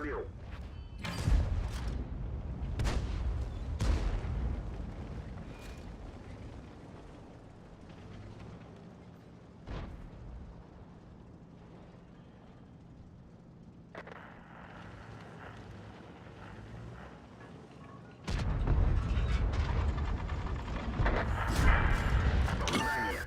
пробил. Попадание.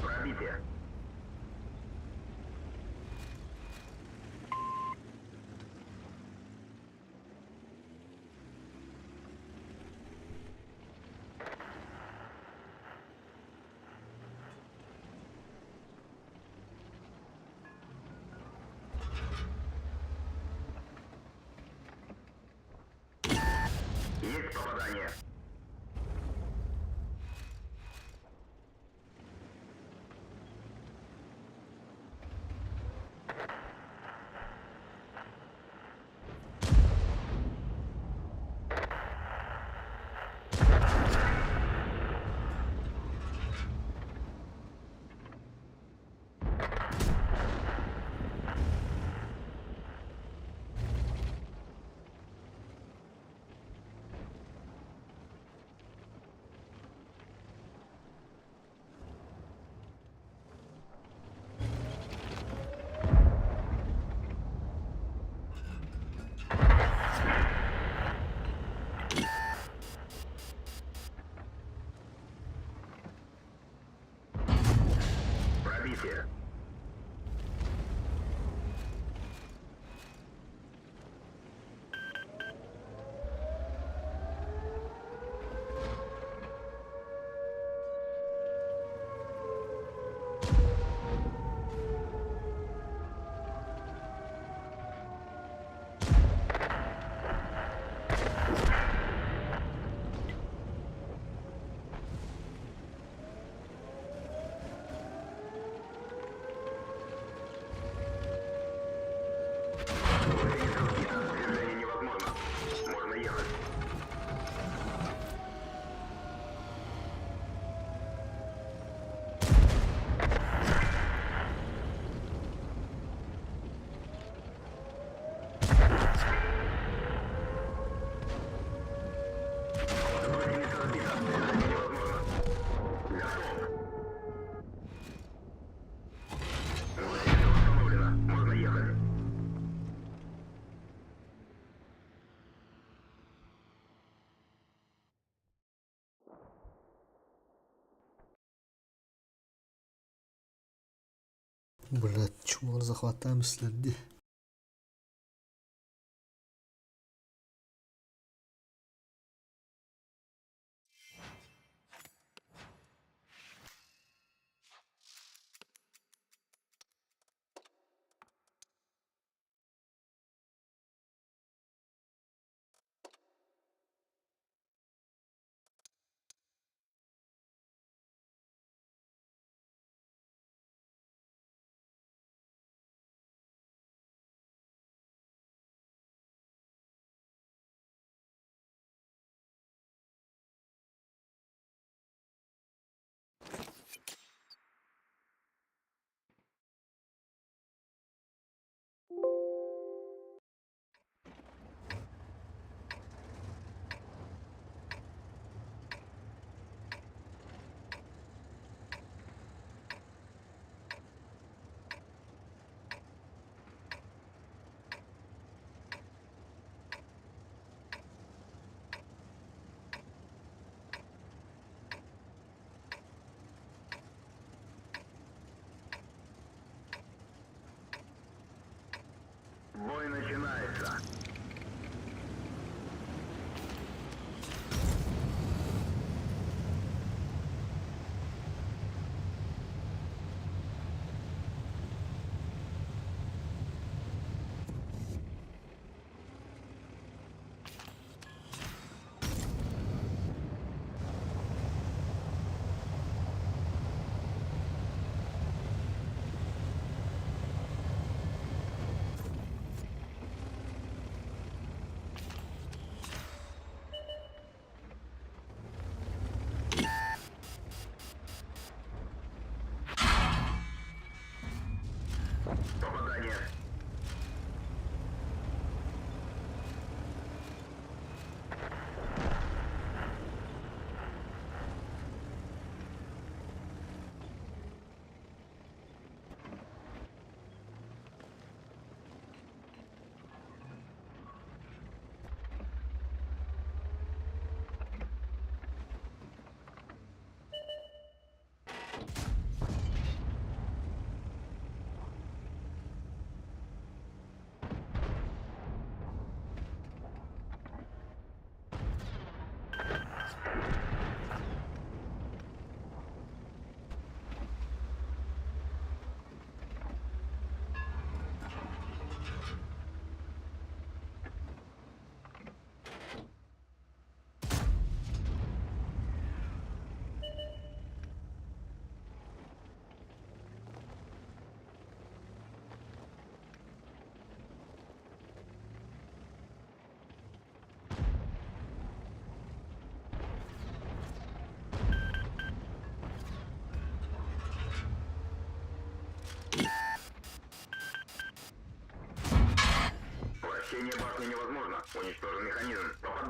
Пробитие. Есть попадание. Пробитие. Движение невозможно. Можно ехать. Гусеница сбита. Движение невозможно. Готов. Гусеница восстановлена. Можно ехать. Блядь, чумор захватаем следы.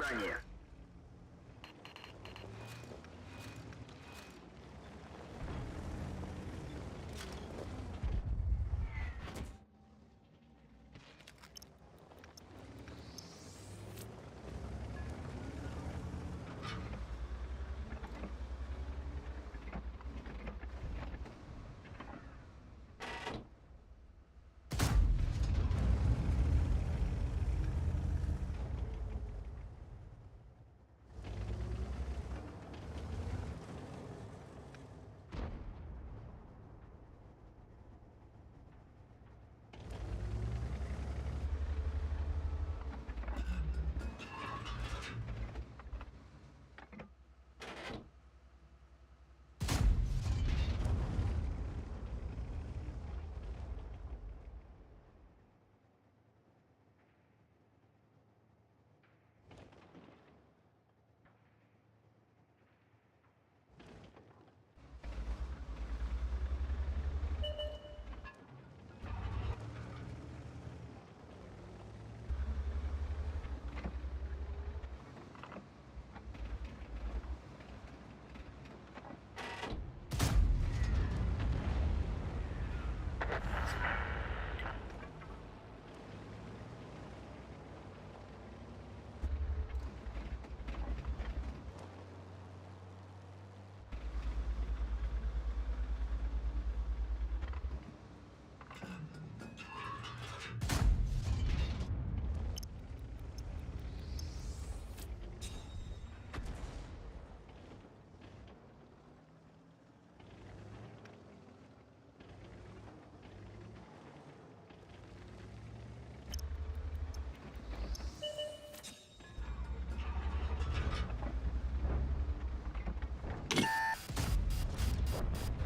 здание.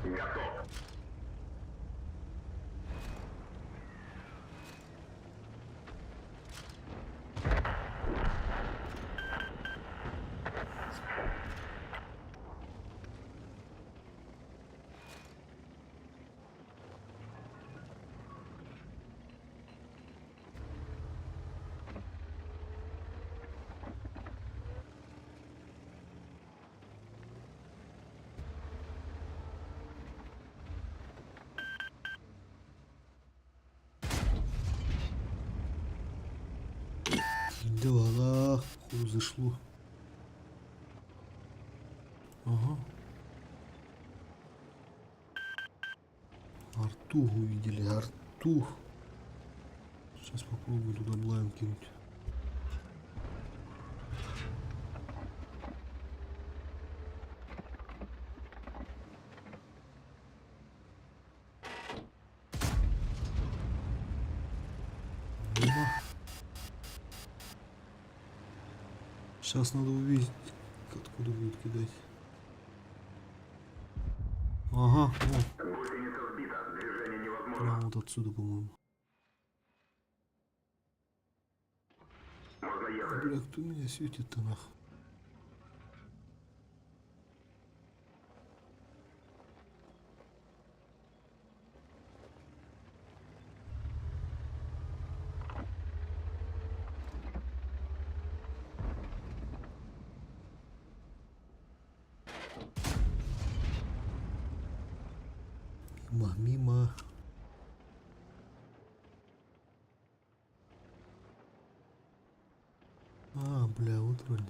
Готов. Дела, хуй зашло. Ага. Арту увидели, арту. Сейчас попробую туда блайм кинуть. Сейчас надо увидеть, откуда будет кидать. Ага, вот. Гусеница сбита. Движение невозможно. Прямо вот отсюда, по-моему. Можно ехать. Бля, кто меня светит-то нахуй? Мимо, мимо. А, бля, вот вроде.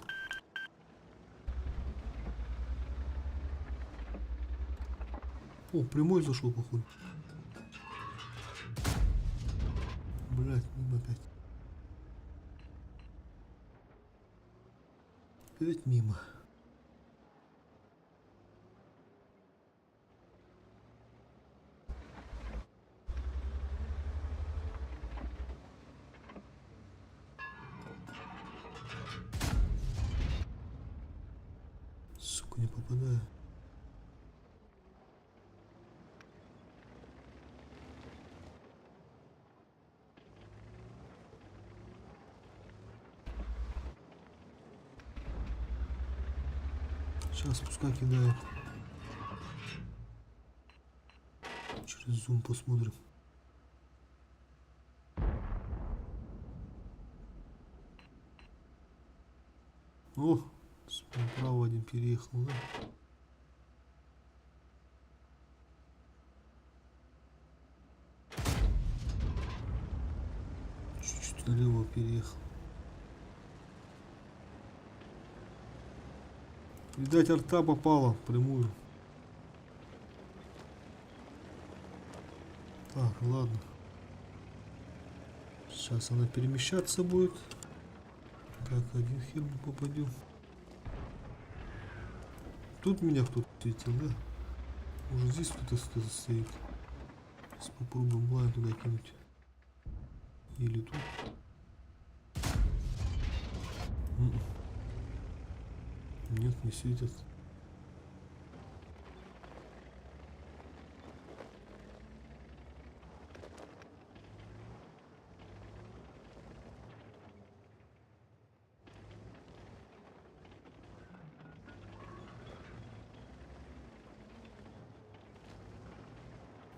О, прямой зашел, походу. Блять, мимо опять. Опять мимо. Сука, не попадаю. Сейчас пускай кидает. Через зум посмотрим. О, справа один переехал, да? Чуть-чуть налево переехал. Видать, арта попала прямую. Так, ладно. Сейчас она перемещаться будет. Так, один хер мы попадем. Тут меня кто-то встретил, да? Может, здесь кто-то стоит. Сейчас попробуем блайн туда кинуть. Или тут. Нет, не светят.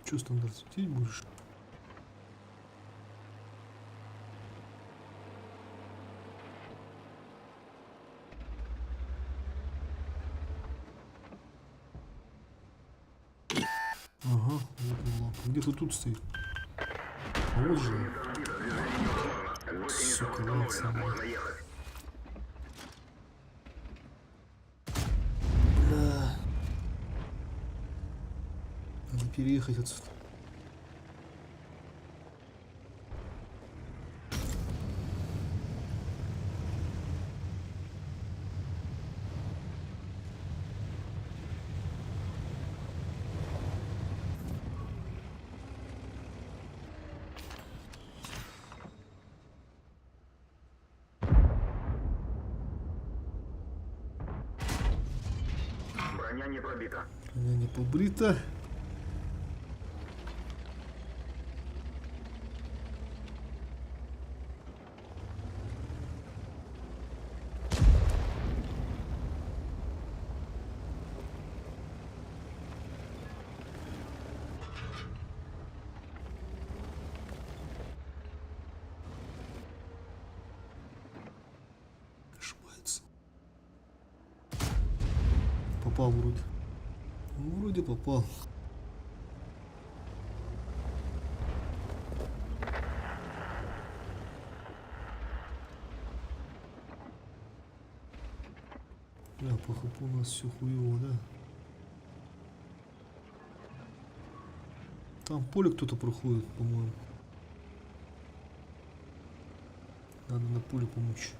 Че, стандарт светить будешь? Ага, вот он лампа. Где-то тут стоит. А вот же. Сука, лампа. Можно ехать. Бля. Надо переехать отсюда. Броня не пробита. Она не побрита. Ошибается. Попал вроде. Ну, вроде попал. Да, по хапу у нас все хуево, да? Там поле кто-то проходит, по-моему. Надо на поле помочь.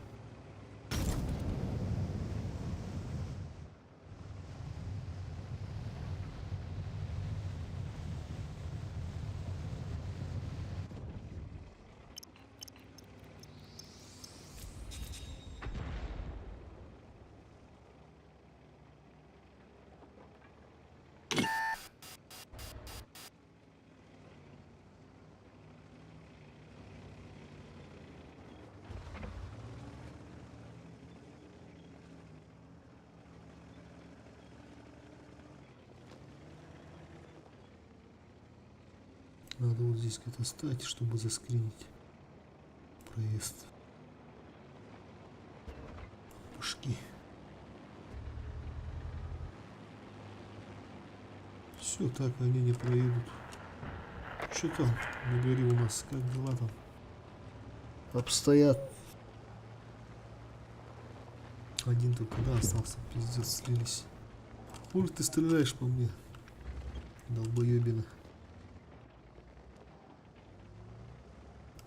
Надо вот здесь где-то стать, чтобы заскринить проезд. Пушки. Все, так они не проедут. Что там на горе у нас? Как дела там обстоят? Один только, да, остался. Пиздец, слились. Хуй ты стреляешь по мне, долбоебина.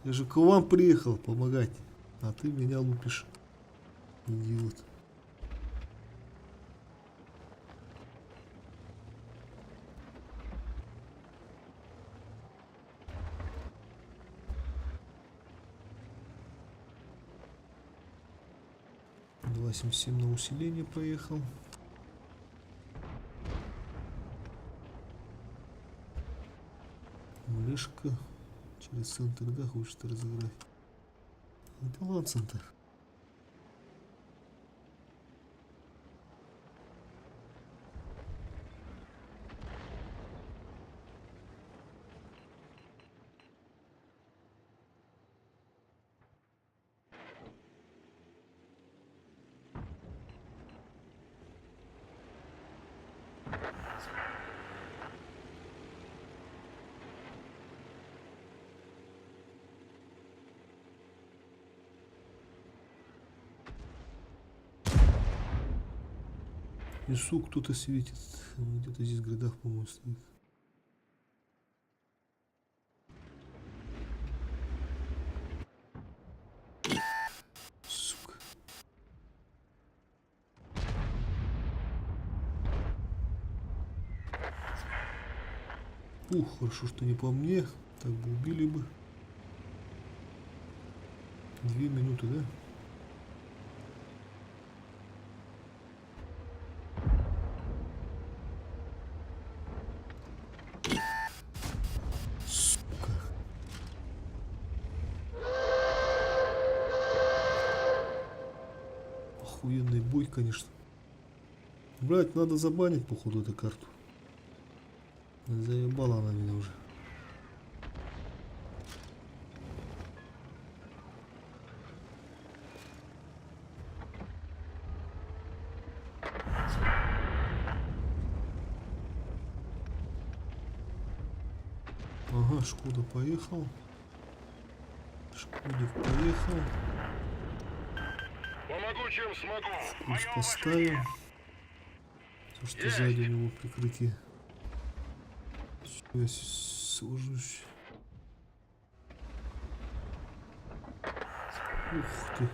Я же к вам приехал помогать, а ты меня лупишь, идиот. Два 77 на усиление поехал. Млешка через центр, да, хочет разыграть. Это ладно, центр. Лесу кто-то светит. Где-то здесь в грядах, по-моему, стоит. Сука. Ух, хорошо, что не по мне. Так бы убили бы. 2 минуты, да? Сука. Охуенный бой, конечно. Брать, надо забанить, походу, эту карту. Заебала она меня уже. Ага, Шкода поехал. Шкодик поехал. Помогу, чем смогу. Курс поставим. То, что сзади у него прикрытие. Всё, я сложусь. Ух ты.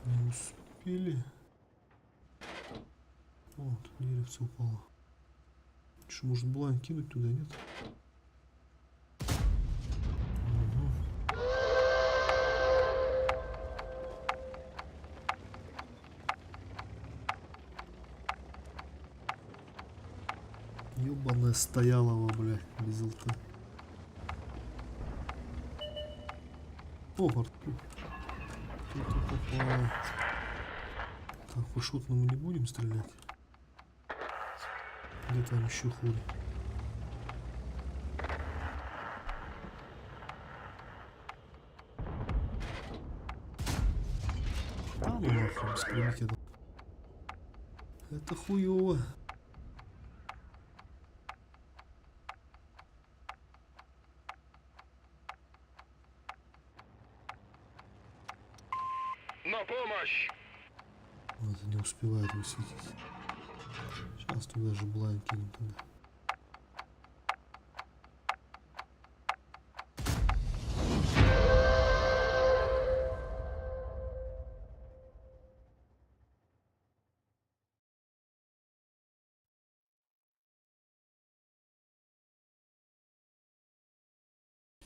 Не успели. О, тут деревце упало. Что, может блайн кинуть туда, нет? Ёбаная стоялова, блядь, без ЛТ. О, Артур. Кто-то попал. Так, по шотному не будем стрелять. Где там еще ходит? А ну нахуй, беспримите. Это хуёво. На помощь! Вот, не успевает высветить. Сейчас туда же блайн кинем туда.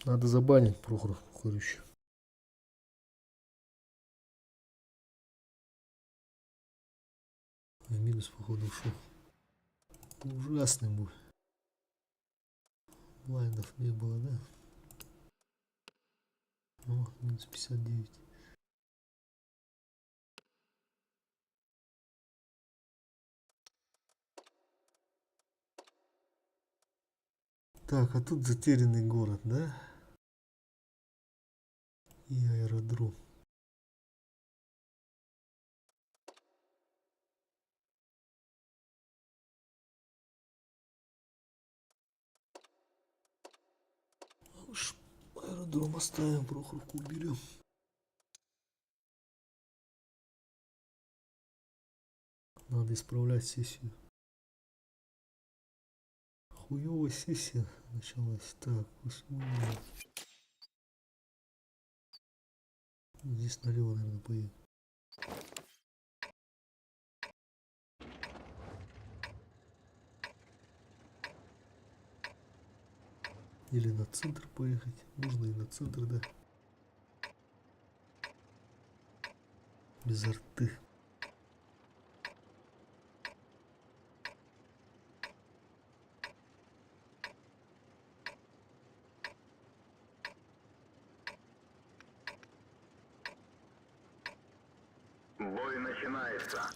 Надо забанить Прохоров Кухаревича. В минус, походу, ушел. Ужасный бой. Блайндов не было, да? О, минус 59. Так, а тут затерянный город, да? И аэродром. Уж аэродром оставим, Прохоровку уберем. Надо исправлять сессию. Хуёвая сессия началась. Так, посмотрим. Здесь налево, наверное, поедем. Или на центр поехать. Можно и на центр, да. Без арты. Бой начинается.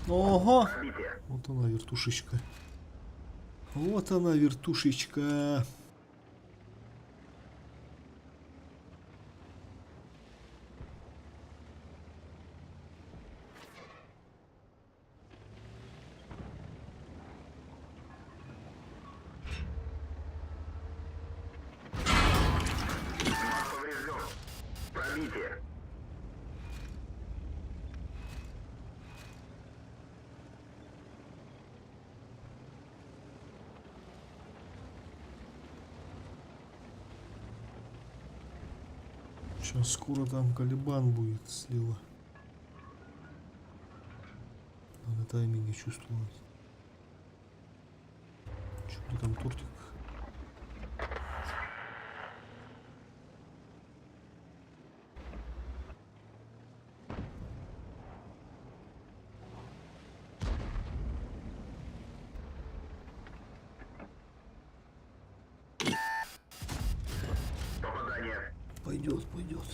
Ого! Пробитие. Вот она, вертушечка. Вот она, вертушечка. Маг поврежден. Пробитие. Сейчас скоро там Калибан будет слева. Надо тайминги чувствовать. Что там тортик? Попадание. Пойдет, пойдет.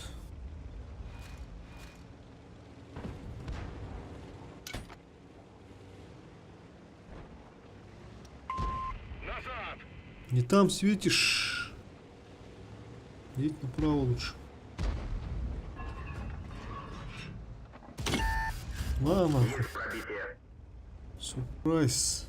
Назад. Не там светишь. Едь направо лучше. На, нахуй. Есть пробитие. Сюрприз.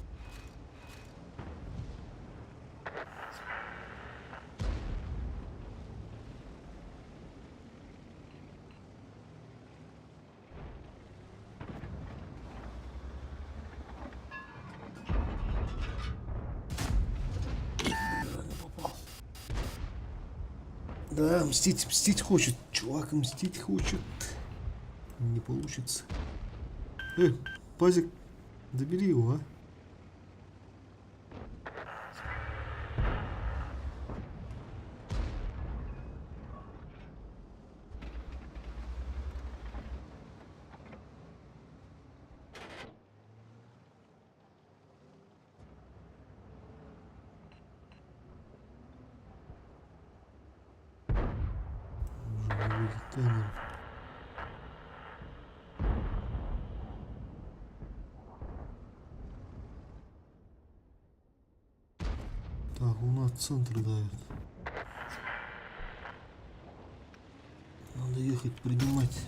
Да, мстить хочет. Чувак мстить хочет. Не получится. Пазик, добери его, а. Уже не будет таймер. Так, у нас центр давит. Надо ехать принимать.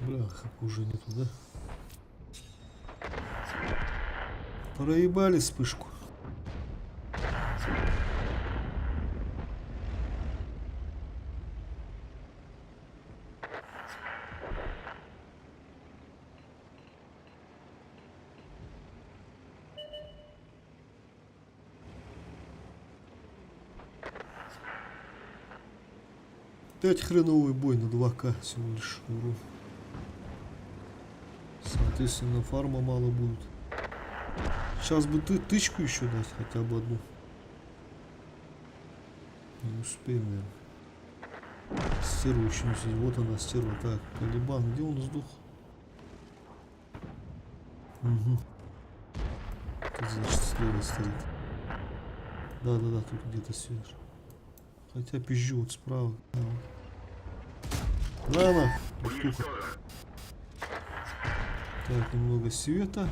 Бляха, уже нету, да? Проебали вспышку. Опять хреновый бой на 2К всего лишь урон. Соответственно, фарма мало будет. Сейчас бы ты тычку еще дать, хотя бы одну. Не успеем, наверное. Стерва еще не сидит. Вот она, стерва. Так, Калибан, где он сдох? Угу. Тут, значит, слева стоит. Да-да-да, тут где-то сидишь. Хотя пизжу вот справа. Да, на, штука. Так, немного света.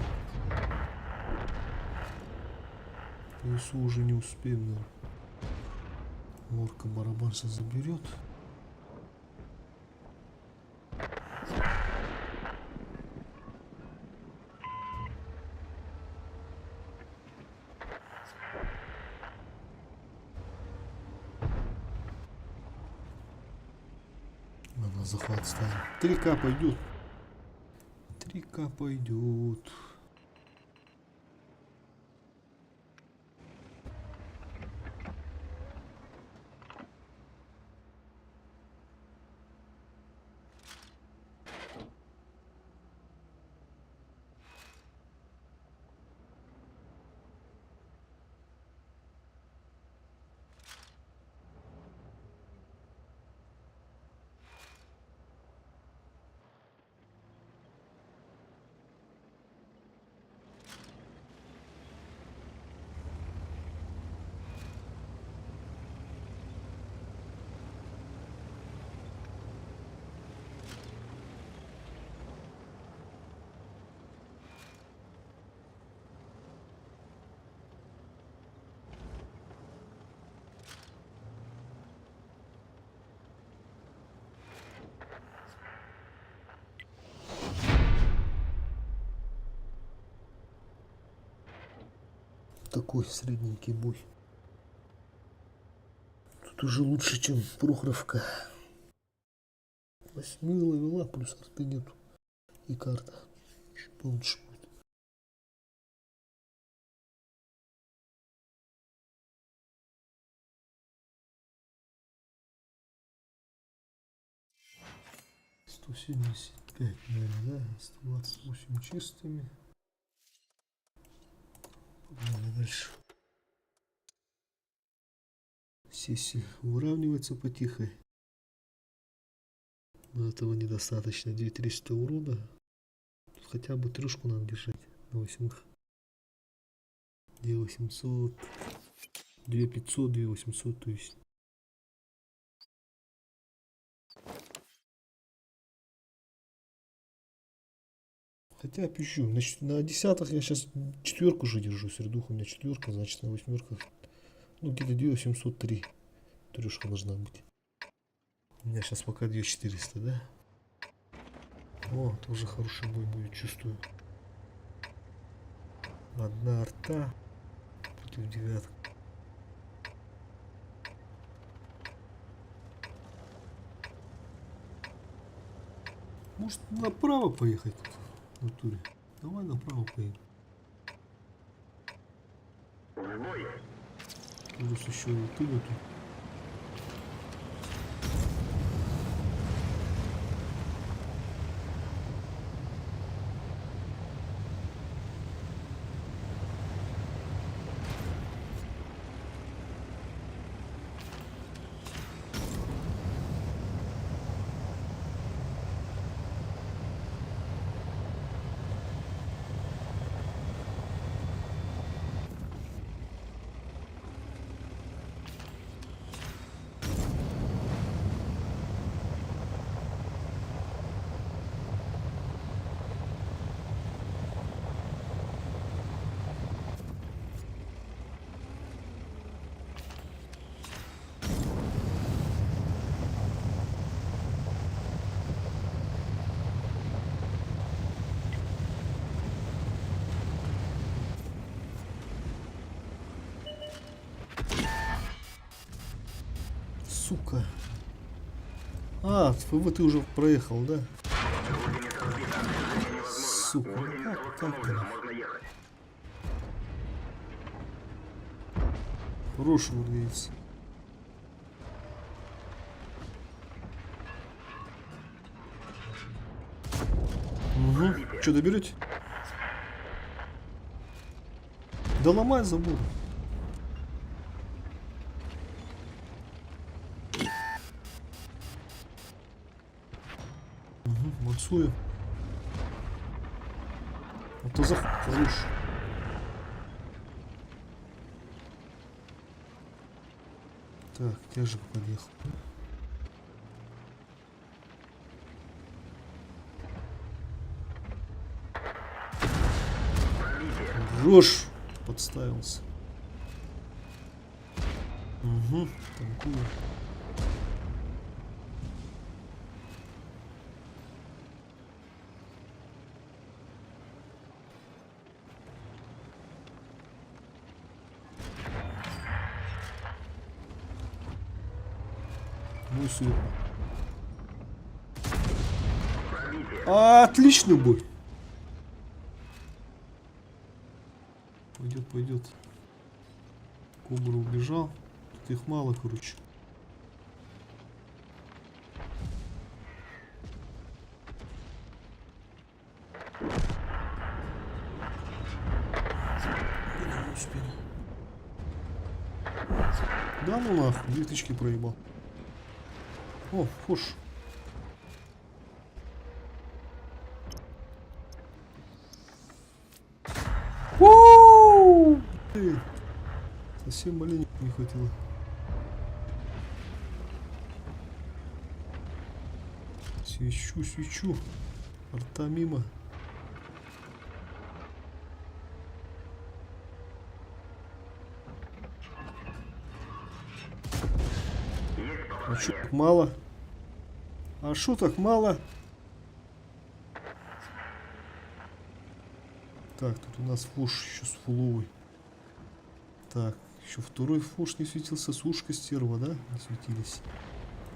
Лесу уже не успеем, наверное. Лорка барабан сейчас заберет. Надо захват ставить. 3К пойдет. 3К пойдет. такой средненький бой. Тут уже лучше, чем Прохоровка. 8 левела, плюс арты нету. И карта. Чуть получше будет. $175, наверное, да? 128 чистыми. Погнали дальше. Сессия выравнивается потихо. Но этого недостаточно. 2300 урона. Тут хотя бы трешку надо держать на 8. 2800. 2500, 2800, то есть. Хотя пищу. Значит, на десятых я сейчас четверку уже держу. Сердуха у меня четверка, значит на восьмерках. Ну где-то 2803. Трешка должна быть. У меня сейчас пока 2400, да? О, тоже хороший бой будет, чувствую. Одна арта против девяток. Может направо поехать тут, в натуре? Давай направо поедем. В бой. Плюс еще и ты тут. Сука. А, ФВ ты уже проехал, да? Сука, ну как ты? Можно ехать. Хороший урвейц. Угу. Что, доберете? Да ломай забор. Мансую. А то за хорош. Так, тяжек подъехал. Рожь подставился. Угу, танкую. Ну и все. Отличный бой. Пойдет, пойдет. Кобра убежал. Тут их мало, короче. Не успели. Да ну нахуй, 2 тычки проебал. О, фуш. Совсем маленько не хватило. Свечу, свечу. Арта мимо. А что так мало? А что так мало? Так, тут у нас фуш еще с фуловой. Так, еще второй фош не светился, сушка, стерва, да? Не светились.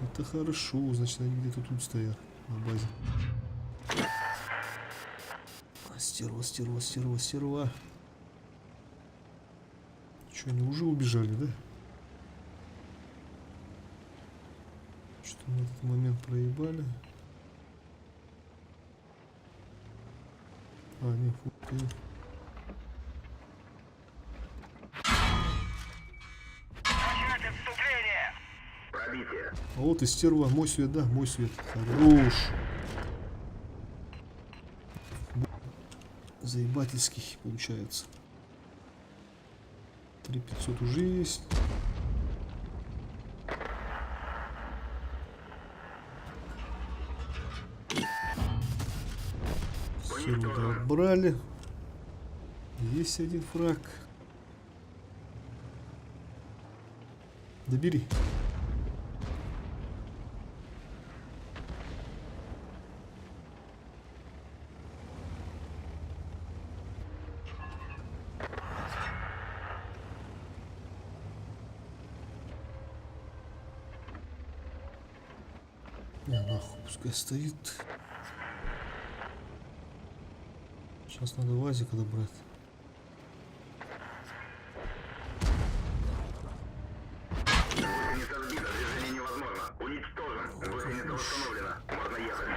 Это хорошо, значит они где-то тут стоят на базе. Стерва, стерва, стерва, стерва. Че, они уже убежали, да? Что мы этот момент проебали? А, не, фу. Начать отступление! Пробитие. А вот и стерва, мой свет, да, мой свет. Хорош. Заебательский получается. 3500 уже есть. Стерву отбрали. Есть один фраг. Добери. Не, нахуй, пускай стоит. Сейчас надо вазика добрать. Гусеница сбита, движение невозможно. Уничтожен. Гусеница установлена. Можно ехать.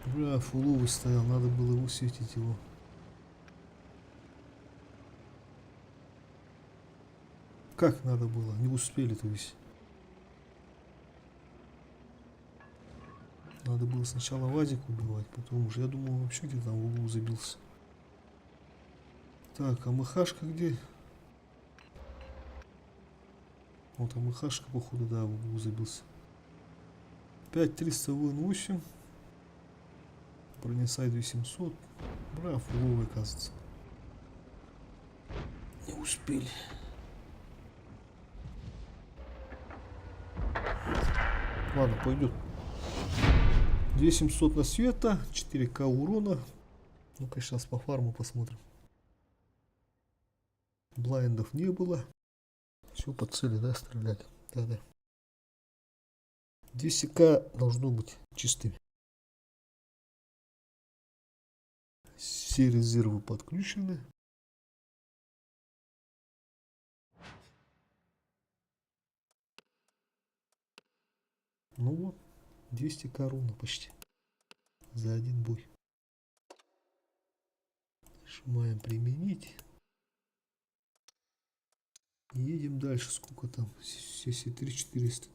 Бля, фуловый стоял, надо было высветить его. Как надо было? Не успели, то есть. Надо было сначала вазик убивать, потом уже, я думал, вообще где-то там в углу забился. Так, а МХшка где? Вот МХшка, походу, да, в углу забился. 5300 ВН8. Бронесай 2700. Бра, фуловый, оказывается. Не успели. Ладно, пойдет. 2700 на света, 4К урона. Ну-ка, сейчас по фарму посмотрим. Блайндов не было. Все по цели, да, стреляли? Да-да. 200К должно быть чистыми. Все резервы подключены. Ну вот, 200К руна почти. За один бой. Нажимаем применить. Едем дальше. Сколько там? Все 3400.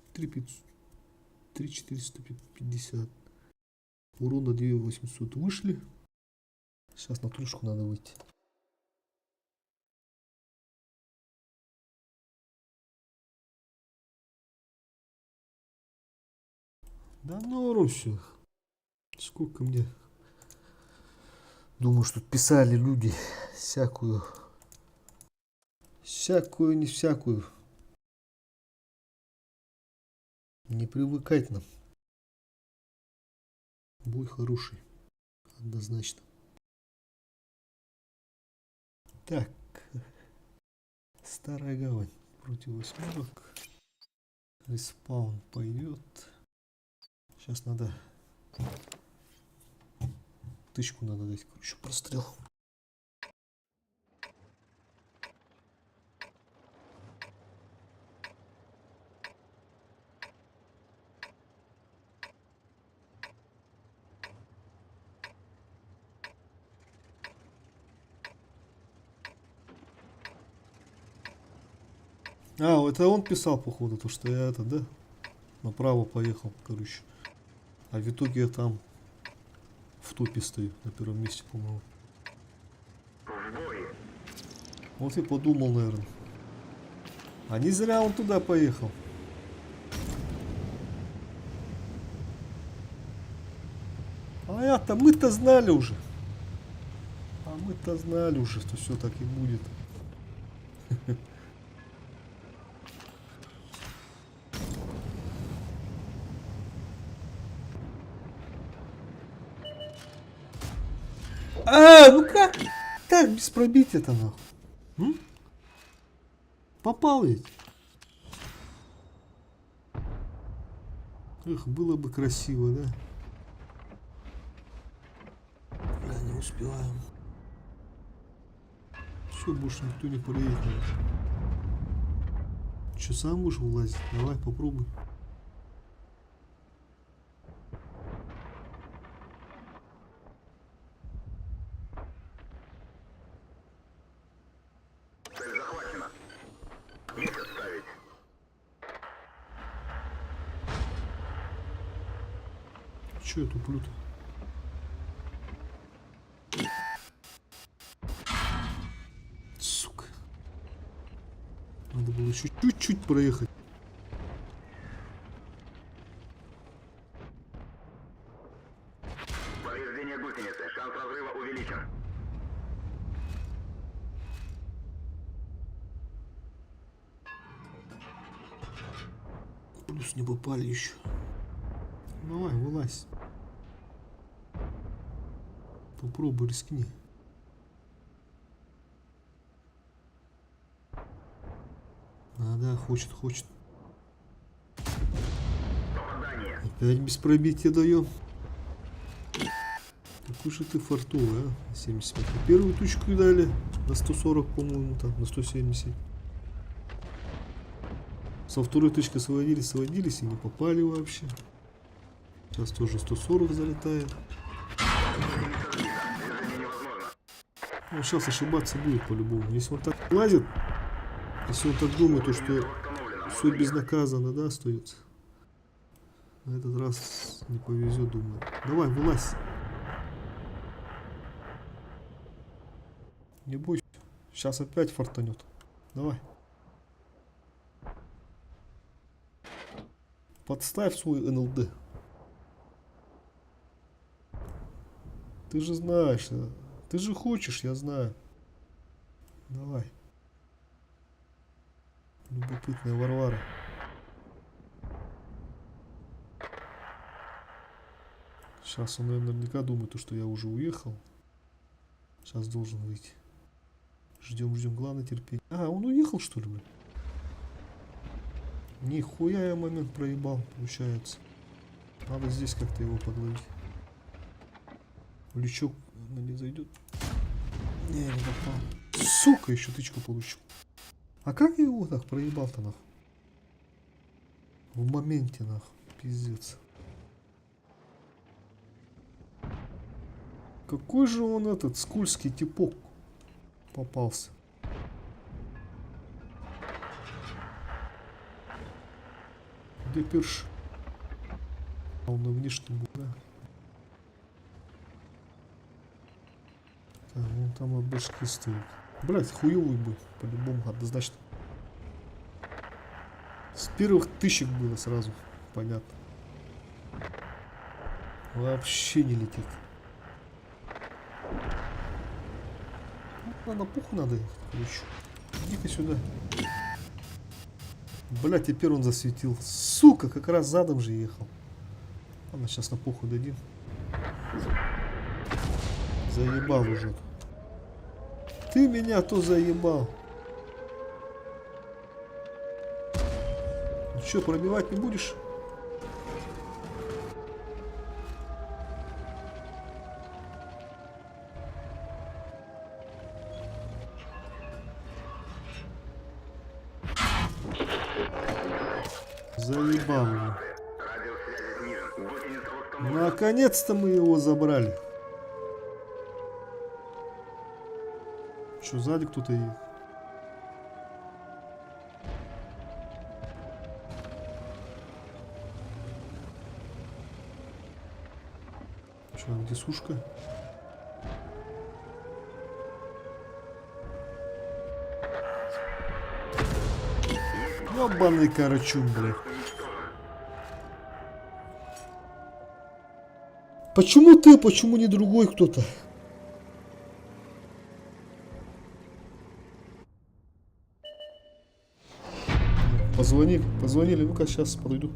3450. Урона 2800 вышли. Сейчас на трюшку надо выйти. Да норм все. Сколько мне... Думаю, что тут писали люди всякую... Всякую, не всякую. Не привыкать нам. Бой хороший. Однозначно. Так. Старая гавань против восьмерок. Респаун пойдет. Сейчас надо... Тычку надо дать, короче, прострел. А, это он писал, походу, то что я это, да? Направо поехал, короче. А в итоге я там в топе стою, на первом месте, по-моему. В бой. Вот и подумал, наверное. А не зря он туда поехал. А я-то, мы-то знали уже. А мы-то знали уже, что все так и будет. А, ну как? Так, без пробития-то нахуй. Попал ведь. Эх, было бы красиво, да? Бля, не успеваем. Все, больше никто не проедет. Че, сам будешь вылазить? Давай, попробуй. Цель захвачена. Месяц ставить. Че я туплю-то? Сука. Надо было еще чуть-чуть проехать. Повреждение гусеницы. Шанс разрыва увеличен. Плюс не попали еще. Давай, вылазь. Попробуй, рискни. А, да, хочет. Попадание. Опять без пробития даем. Какой же ты фартовый, а? 75. Первую тучку дали на 140, по-моему, там, на 170. Со второй точки сводились и не попали вообще. Сейчас тоже 140 залетает. Движение невозможно. Ну, сейчас ошибаться будет по-любому. Если он так лазит, если он так думает, то что Восстановлено. все безнаказанно, да, остается. На этот раз не повезет, думаю. Давай, вылазь. Не бойся. Сейчас опять фартанет. Давай. Подставь свой НЛД. Ты же знаешь. Ты же хочешь, я знаю. Давай. Любопытная Варвара. Сейчас он наверняка думает, что я уже уехал. Сейчас должен выйти. Ждем. Главное терпение. А, он уехал, что ли, блин? Нихуя я момент проебал, получается. Надо здесь как-то его подловить. Лючок не зайдет. Не попал. Сука, еще тычку получил. А как я его так проебал-то, нахуй? В моменте, нахуй. Пиздец. Какой же он этот скользкий типок попался. Где перш? А он на внешнем был, да? Так, вон там от башки стоит. Блять, хуёвый был, по-любому, однозначно. С первых тысячек было сразу, понятно. Вообще не летит. На пуху надо, короче. Иди-ка сюда. Бля, теперь он засветил. Сука, как раз задом же ехал. Ладно, сейчас на пуху дадим. Заебал уже. Ты меня то заебал. Ну что, пробивать не будешь? Заебал уже. Радиус связи снижен. Гусеница восстановлена. Наконец-то мы его забрали. Что, сзади кто-то едет? Что, где сушка? Ёбаный карачун, блядь. Почему ты, почему не другой кто-то? Позвонили, ну-ка сейчас подойду.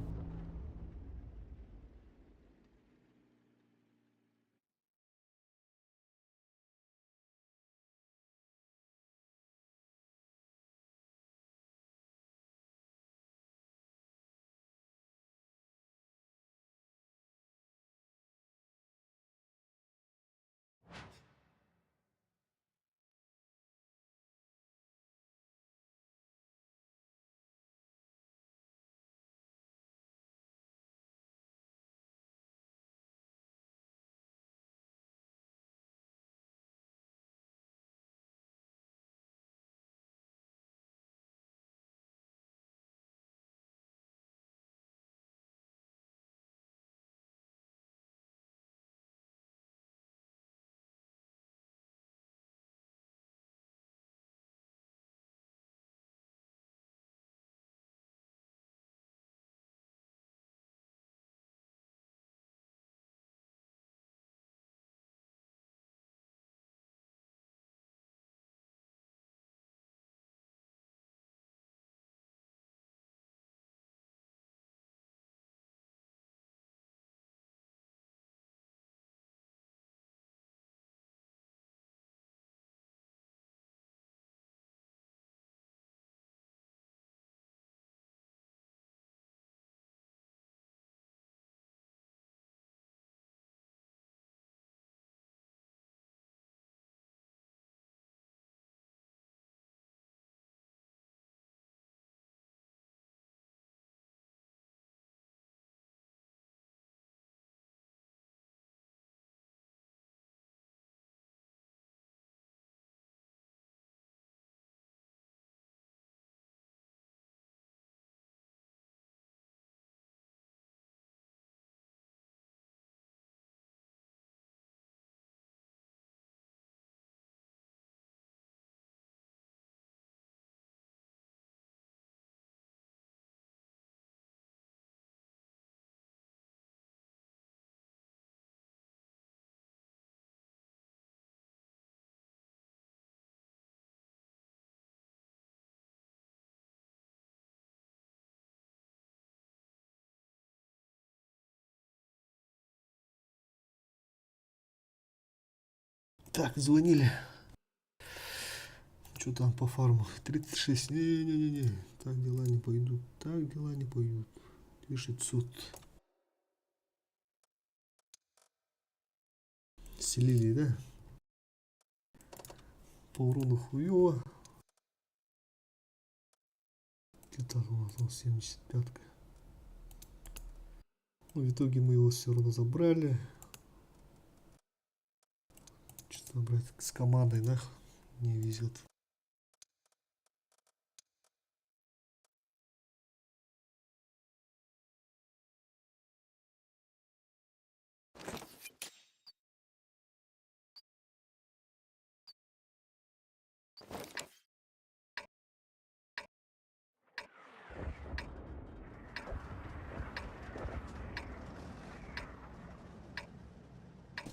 Так, звонили. Что там по фарму? 36. Не-не-не-не. Так дела не пойдут. Так дела не пойдут. 2600. Селили, да? По урону хуёво. Где-то у нас 75-ка. Ну, в итоге мы его все равно забрали. Что-то, брать с командой, да? Не везет.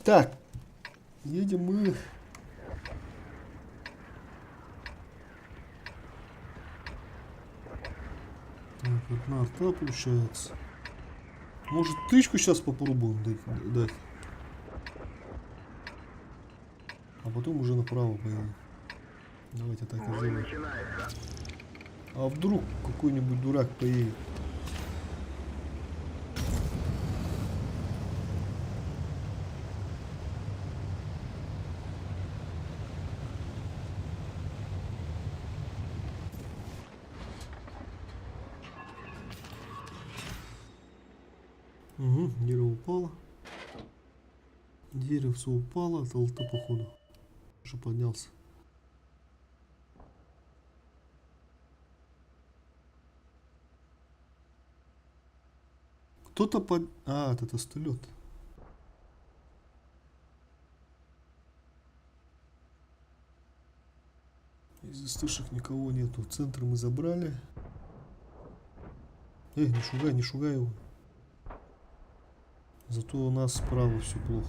Так, едем мы. Так, одна арта получается. Может, тычку сейчас попробуем дать. А потом уже направо поедем. Давайте так и Бой сделаем. начинается. А вдруг какой-нибудь дурак поедет? Угу, дерево упало. Деревце упало, от алты походу. Уже поднялся. Кто-то под... А, это стулет. Из истышек никого нету. Центр мы забрали. Не шугай его. Зато у нас справа все плохо.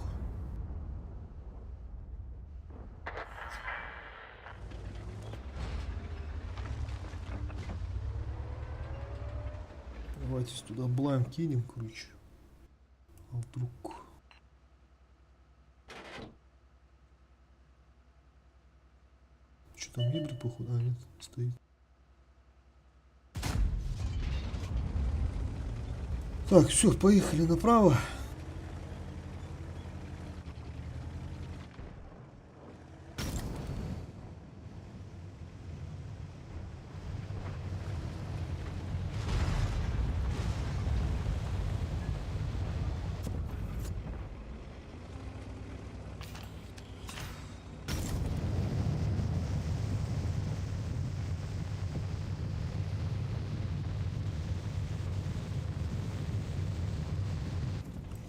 Давайте туда блайм кинем, короче. А вдруг... Что там, гибрид походу? А, нет, стоит. Так, все, поехали направо.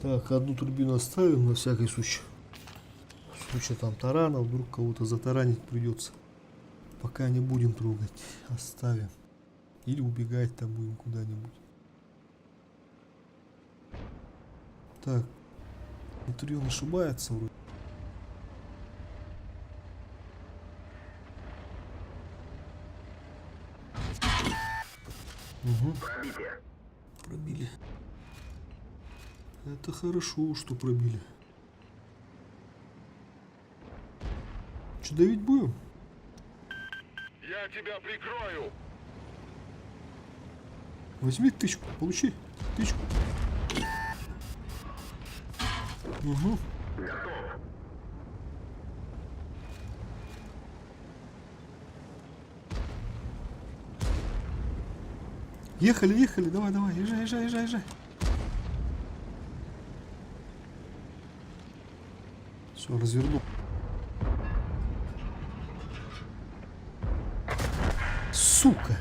Так, одну турбину оставим на всякий случай. В случае там тарана, вдруг кого-то затаранить придется. Пока не будем трогать, оставим. Или убегать там будем куда-нибудь. Так, Нутрион ошибается вроде. Угу. Пробитие. Пробили. Это хорошо, что пробили. Что, давить будем? Я тебя прикрою. Возьми тычку, получи тычку. Угу. Готов. Ехали, давай, езжай. Все, развернул. Сука!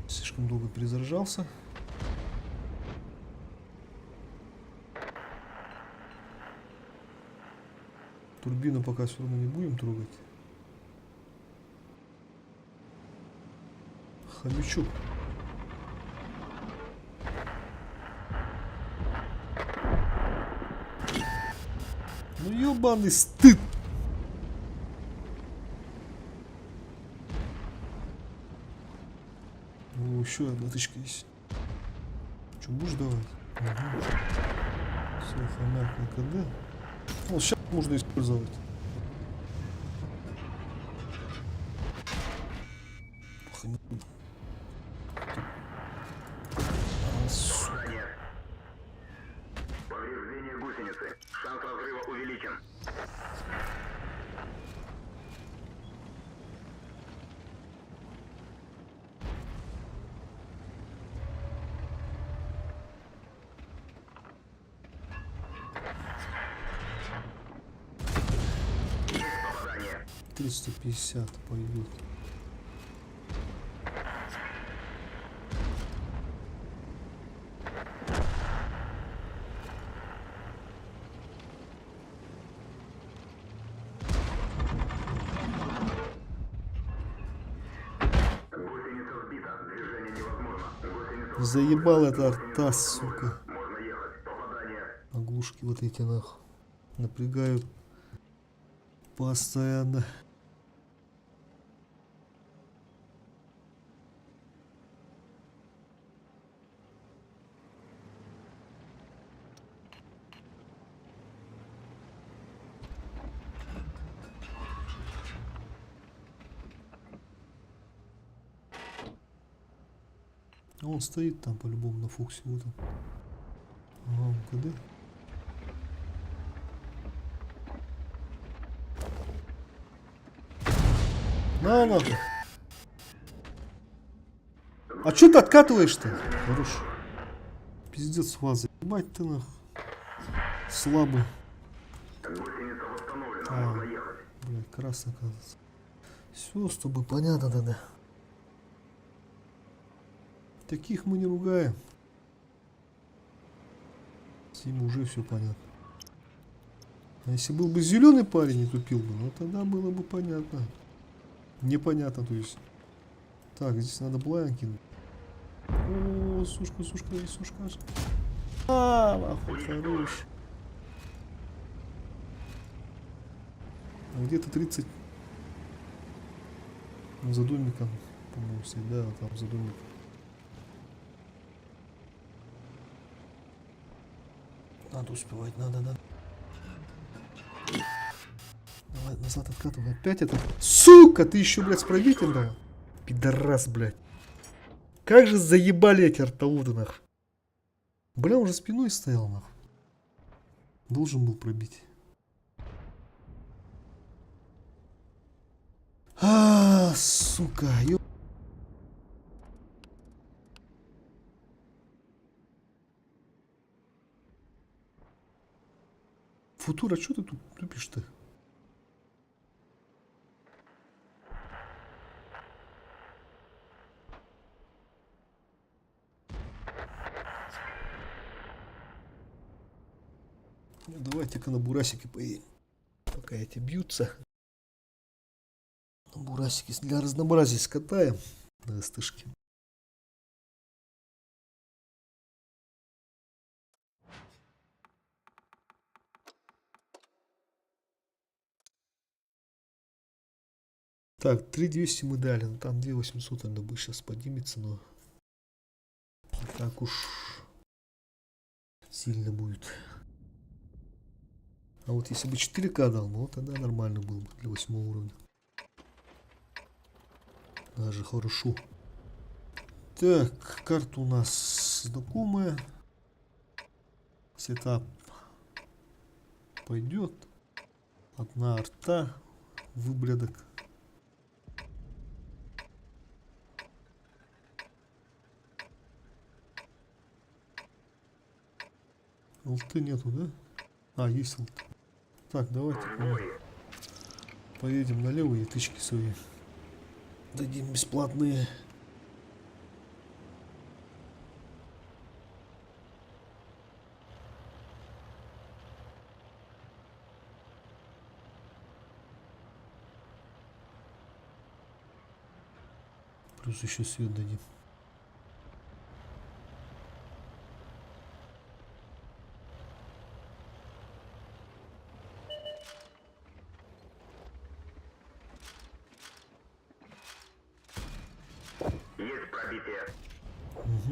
Слишком долго перезаряжался. Турбину пока все равно не будем трогать. Хомячок. Ну ебаный стыд. Ну, еще одна тычка есть. Что, будешь давать? Угу. Все, хомяк на КД. Ну, сейчас можно использовать. Попадание. Повреждение гусеницы. Шанс разрыва увеличен. Есть попадание. 350 пойдет. Гусеница сбита. Движение невозможно. Гусеница Заебал это арта, сука. можно ехать. Попадание. Оглушки вот эти нахуй напрягают постоянно. А он стоит там по-любому на Фоксе, вот он. Ага, куда? На нахуй. А чё ты откатываешь-то? Хорош. Пиздец, вас заебать ты нахуй. Слабый. Гусеница восстановлена. А, Можно ехать. блядь, красный оказывается. Все с тобой понятно тогда. Таких мы не ругаем. С ним уже все понятно. А если был бы зеленый парень и тупил бы, ну тогда было бы понятно. Непонятно, то есть. Так, здесь надо блайн кинуть. О, сушка, сушка, сушка. А, нахуй, хорош. А где-то 30 за домиком, по-моему, всегда там за домиком. Надо успевать, надо. Давай, назад откатывай. Опять это. Сука, ты еще, блядь, с пробитием, да? Пидорас, блядь. Как же заебали эти артауты, нахуй. Бля, он уже спиной стоял, нахуй. Должен был пробить. А, сука, ё... Футура, что ты тут тупишь-то? Ну, давайте-ка на бурасике поедем. Пока эти бьются. На бурасике для разнообразия скатаем на СТшке. Так, 3200 мы дали, ну там 2800 надо бы сейчас поднимется, но не так уж сильно будет. А вот если бы 4К дал, ну тогда нормально было бы для 8 уровня. Даже хорошо. Так, карта у нас знакомая. Сетап пойдет. Одна арта, выблядок. Алты нету, да? А, есть алты. Так, давайте поедем налево и тычки свои дадим бесплатные. Плюс еще свет дадим. Есть пробитие.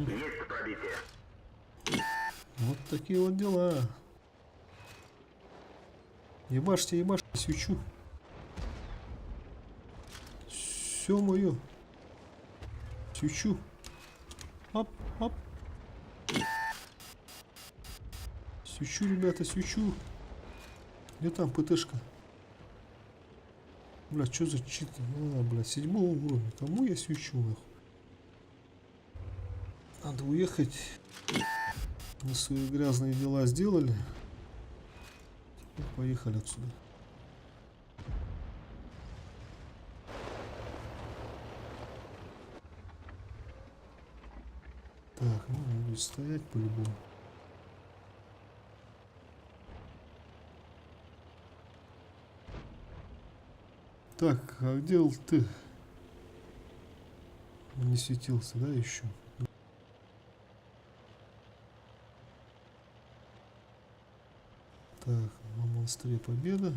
Есть пробитие. Вот такие вот дела. Ебашьте, ебашьте, свечу. Все мое. Свечу. Оп, оп. Свечу, ребята, свечу. Где там ПТшка? Бля, что за чит? А, бля, 7 уровня. Кому я свечу, нахуй? Надо уехать. Мы свои грязные дела сделали. Теперь поехали отсюда. Так, ну он будет стоять по-любому. Так, а где ты? Не светился, да, еще? Так, на монстре победа.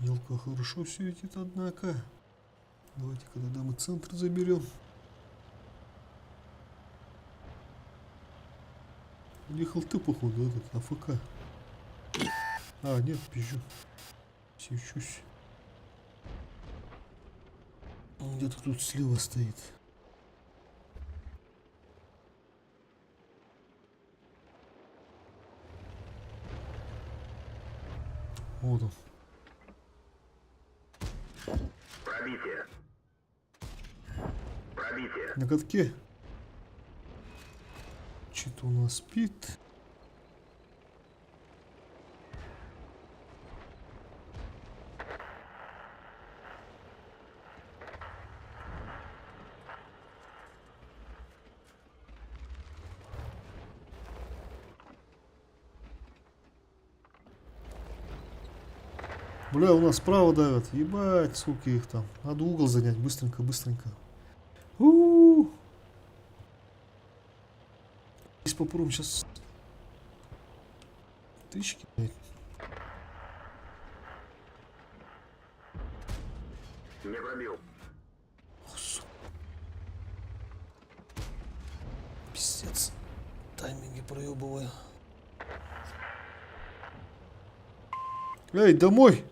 Елка хорошо светит, однако. Давайте, когда мы центр заберем. Ехал ты, походу, этот АФК. А, нет, пизжу. Свечусь. Он где-то тут слева стоит. Вот он. Пробитие. Пробитие. На катке. Что-то у нас спит. Бля, у нас справа давят. Ебать, сколько их там. Надо угол занять. Быстренько, быстренько. У-у-у. Здесь попробуем сейчас. Тычки, блядь. Не пробил. Пиздец. Тайминги проебываю. Эй, домой!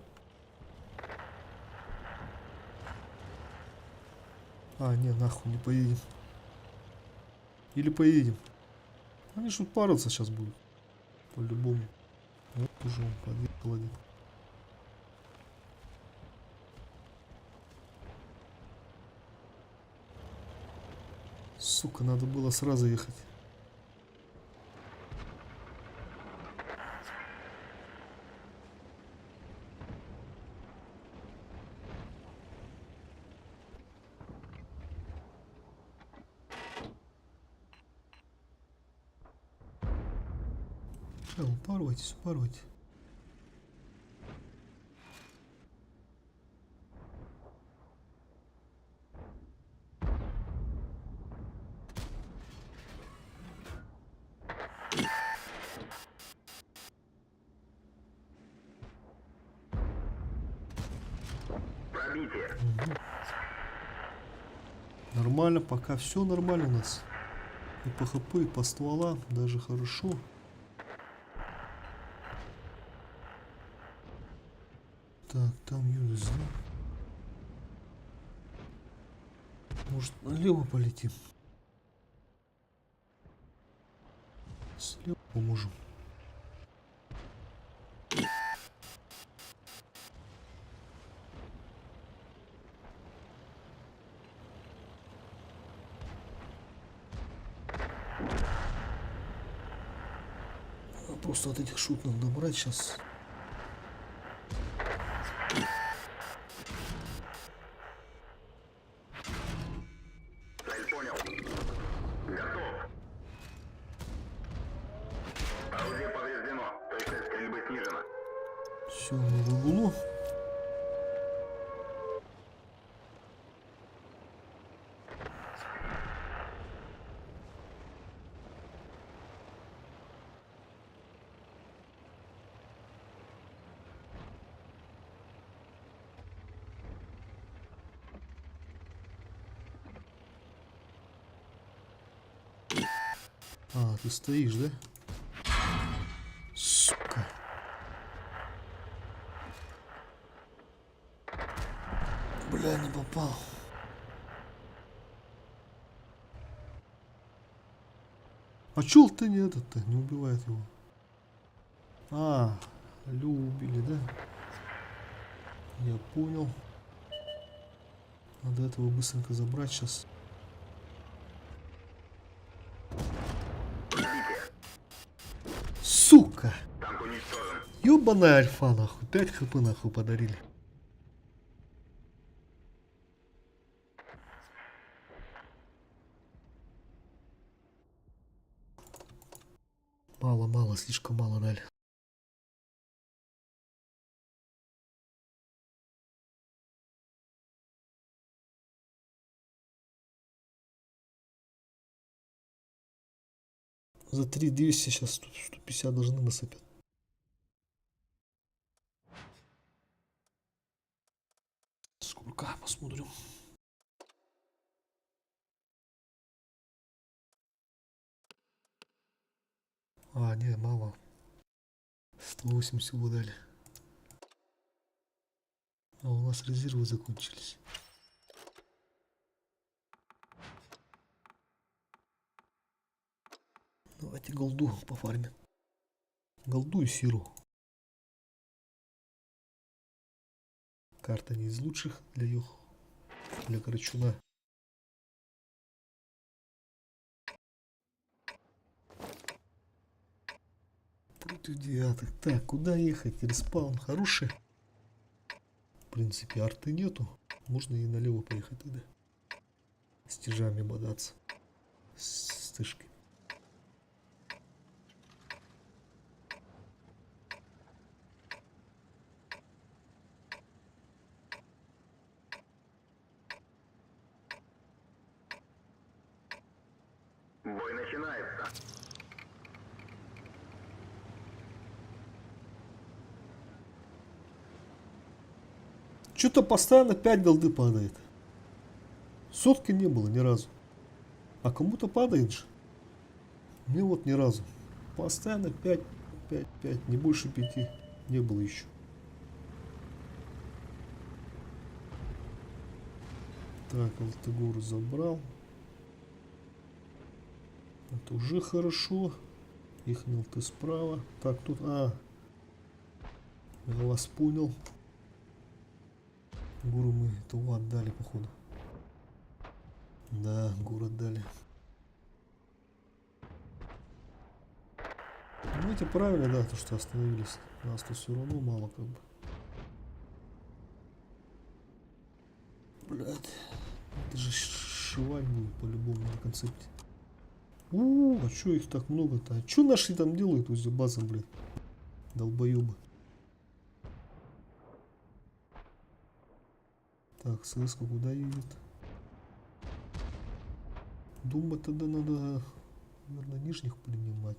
А, не, нахуй не поедем. Или поедем. Они ж тут париться сейчас будут. По-любому. Вот уже он подъехал один. Сука, надо было сразу ехать. Упарывайтесь, упарывайте. Пробитие. Нормально, пока все нормально у нас. И по ХП, и по стволам даже хорошо. Так, там Юрис, да? Может, налево полетим? Слева поможем. Просто от этих шут надо добрать сейчас. Цель понял. Готов. Орудие повреждено. Точность стрельбы снижена. Все, на выбулу. А, ты стоишь, да? Сука. Бля, не попал. А чё ты не этот-то, не убивает его? А, Лю убили, да? Я понял. Надо этого быстренько забрать сейчас. Сука! Танк уничтожен. Ёбаная альфа, нахуй. 5 хп нахуй подарили. Мало, слишком мало дали. За 3200 сейчас 150 должны насыпать. Сколько? Посмотрим. А, не, мало. 108 всего дали. А у нас резервы закончились. Давайте голду пофармим. Голду и сиру. Карта не из лучших для Карачуна. Против девятых. Так, куда ехать? Респаун хороший. В принципе, арты нету. Можно и налево поехать тогда. С тяжами бодаться. С тышкой. Бой начинается. Что-то постоянно 5 голды падает. Сотки не было ни разу. А кому-то падает же. Мне вот ни разу. Постоянно 5, 5, 5, не больше 5 не было еще. Так, Алтыгору забрал. Это уже хорошо. Их ты справа. Так, тут... А, я вас понял. Гуру мы того отдали, походу. Да, город дали. Ну, это правильно, да, то, что остановились. Нас-то все равно мало, как бы. Блядь. Это же шивать будет по-любому на концепте. А чё их так много-то? А чё наши там делают возле базы, блядь? Долбоёбы. Так, СС куда едет? Думаю, тогда надо, наверное, нижних принимать.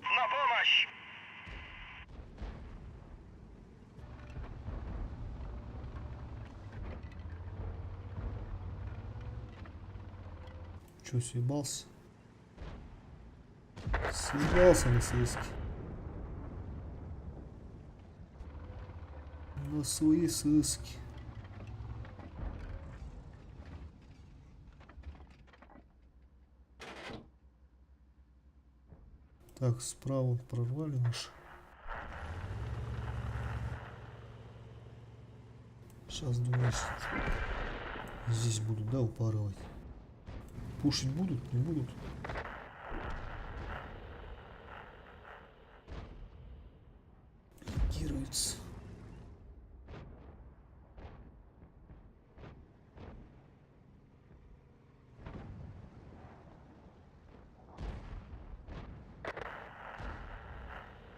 На помощь! Чё, съебался? Съебался на СС. На свои ССки. Так, справа прорвали наши. Сейчас, думаешь, здесь будут, да, упарывать? Пушить будут, не будут? Блокируется.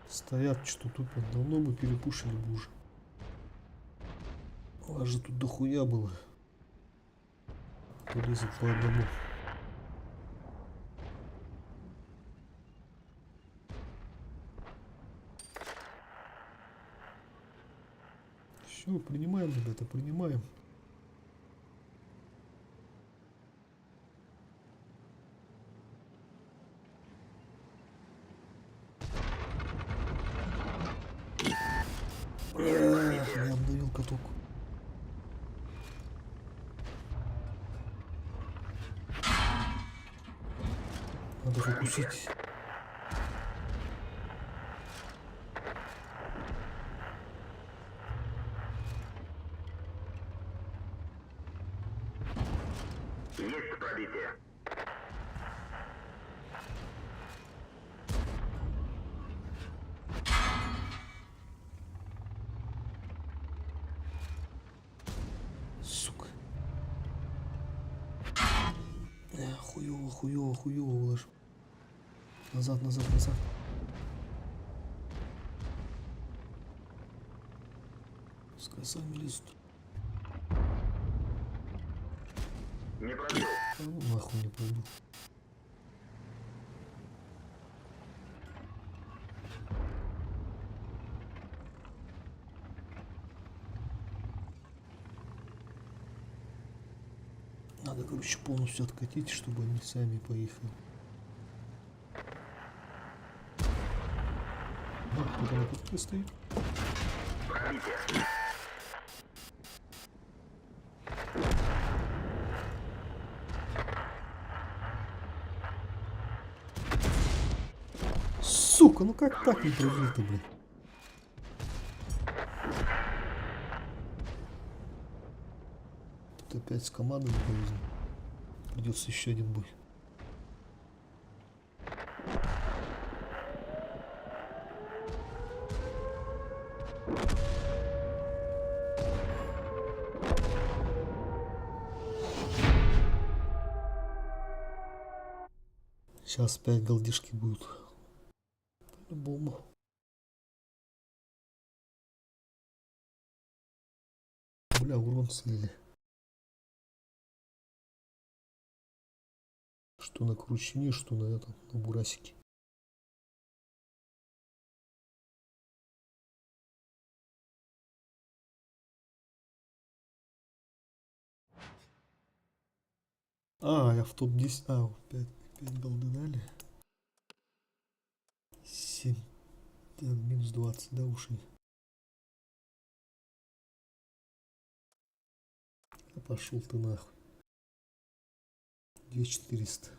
Стоят, что тупят. Давно бы перепушили бы уже. У вас же тут дохуя было. кто лезет по одному. Все, принимаем, ребята, принимаем. Эх, я обновил каток. Надо фокусить. Есть пробитие. Сука. Хуёво, хуёво, хуёво уложил. Назад, назад, назад. Пускай сами лезут. Не пробил. А ну нахуй не пробил. Надо, короче, полностью откатить, чтобы они сами поехали. Кто-то на катке стоит. Пробитие. Сука, ну как так не пробил-то, блядь? Тут опять с командой повезло. Придется еще один бой. Сейчас 5 голдишки будут. По-любому. Бля, урон слили. Что на кручине, что на этом, на бурасике. А, я в топ-10. А, 5 голды дали. 7. Минус 20, да, ушли. А пошел ты нахуй. 2400.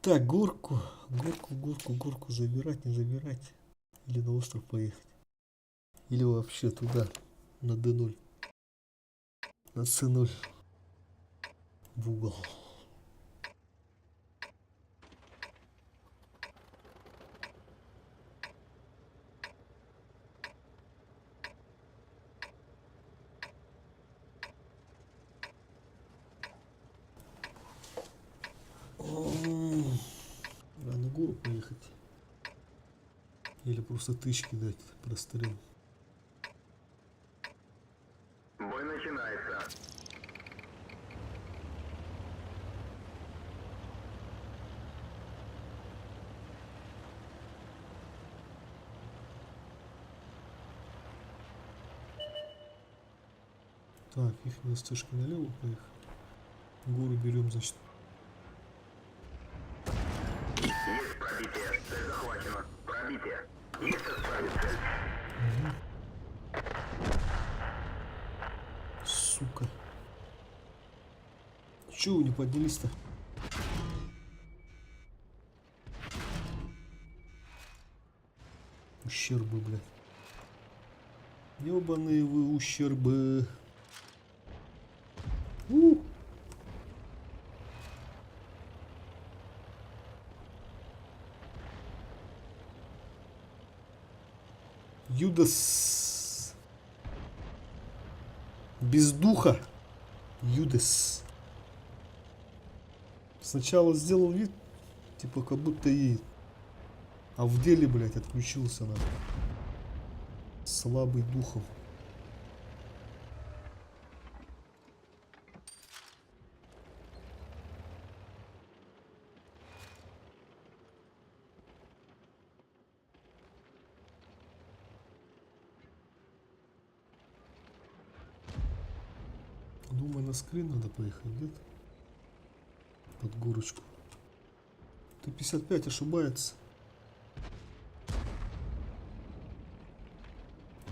Так, горку забирать, не забирать. Или на остров поехать. Или вообще туда, на D0. На C0. В угол. А на гору поехать. Или просто тычки дать прострел. Бой начинается. Так, их СТшка налево поехали. Гору берем, значит. Есть пробитие. Цель захвачена. Пробитие. Есть отправить цель. Сука. Чего вы не поднялись-то? Ущербы, блядь. Ёбаные вы ущербы. Юдас. Без духа. Юдас. Сначала сделал вид, типа как будто едет. А в деле, блядь, отключился на. Слабый духом. Думаю, на скрин надо поехать где-то. Под горочку. Т-55 ошибается.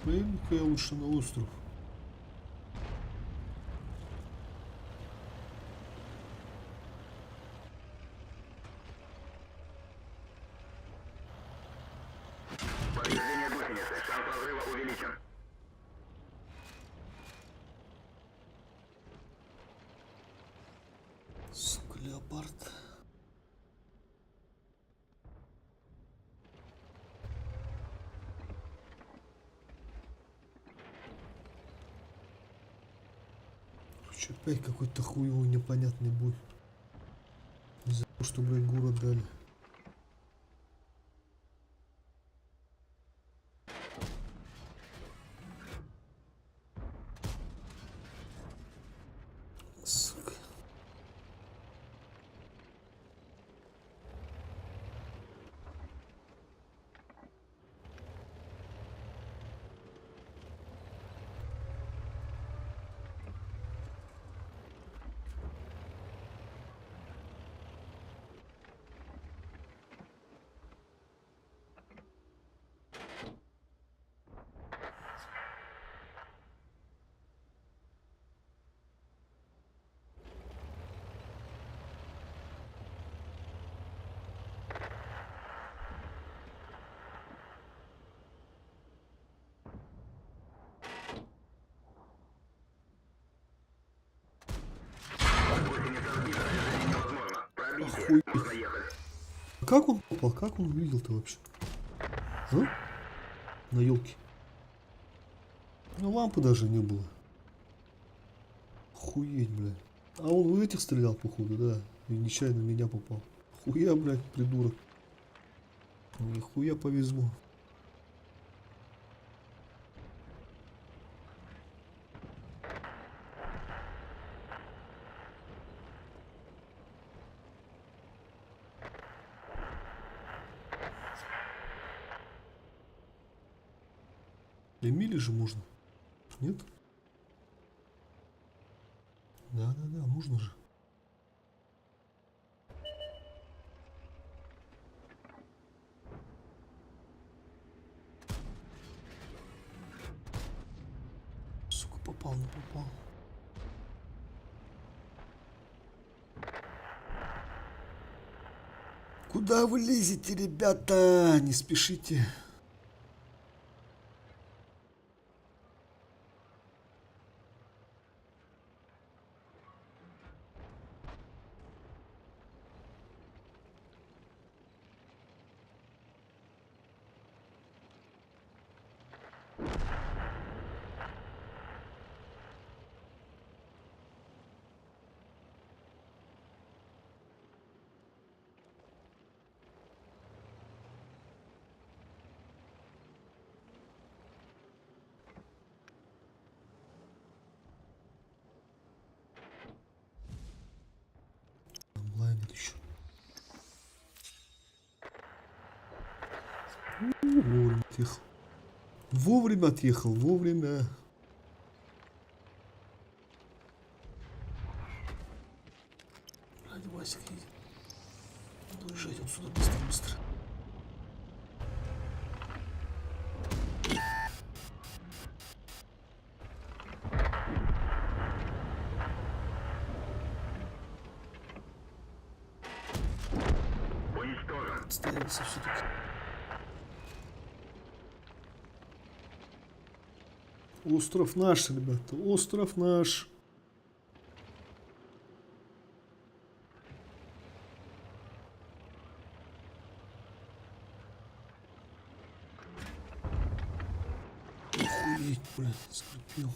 Поеду-ка я лучше на остров. Повреждение гусеницы. Шанс разрыва увеличен. Сука, леопард. Короче, опять какой-то хуевый непонятный бой. Из-за того, что, блядь, город дали. Сука. Гусеница сбита. Движение невозможно. Пробитие. Охуеть. Можно ехать. А как он попал? Как он увидел-то вообще? А? На елке. Ну, лампы даже не было. Охуеть, блядь. А он в этих стрелял, походу, да. И нечаянно в меня попал. Хуя, блядь, придурок. Нихуя повезло. Эмили же можно. Нет? Да, можно же. Сука, попал, не попал. Куда вы лезете, ребята? Не спешите. Блайнет еще. Вовремя отъехал. Вовремя отъехал, вовремя. Ради Васик едет. Надо уезжать отсюда быстро. Уничтожен. Отстоялся все-таки. Остров наш, ребята. Остров наш. Охуеть, блядь, скрипел.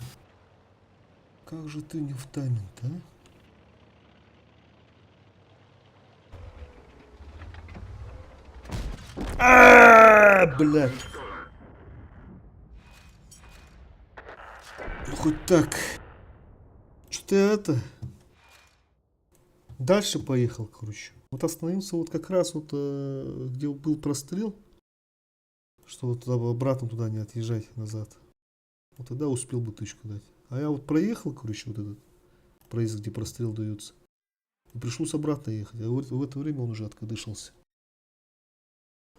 Как же ты не в тайминг, а? Блядь. Ну, хоть так. Что-то я это... Дальше поехал, короче. Вот остановился вот как раз вот, где был прострел. Что вот туда, обратно туда не отъезжать назад. Вот тогда успел бы тычку дать. А я вот проехал, короче, вот этот проезд, где прострел дается. И пришлось обратно ехать. А вот в это время он уже откадышился.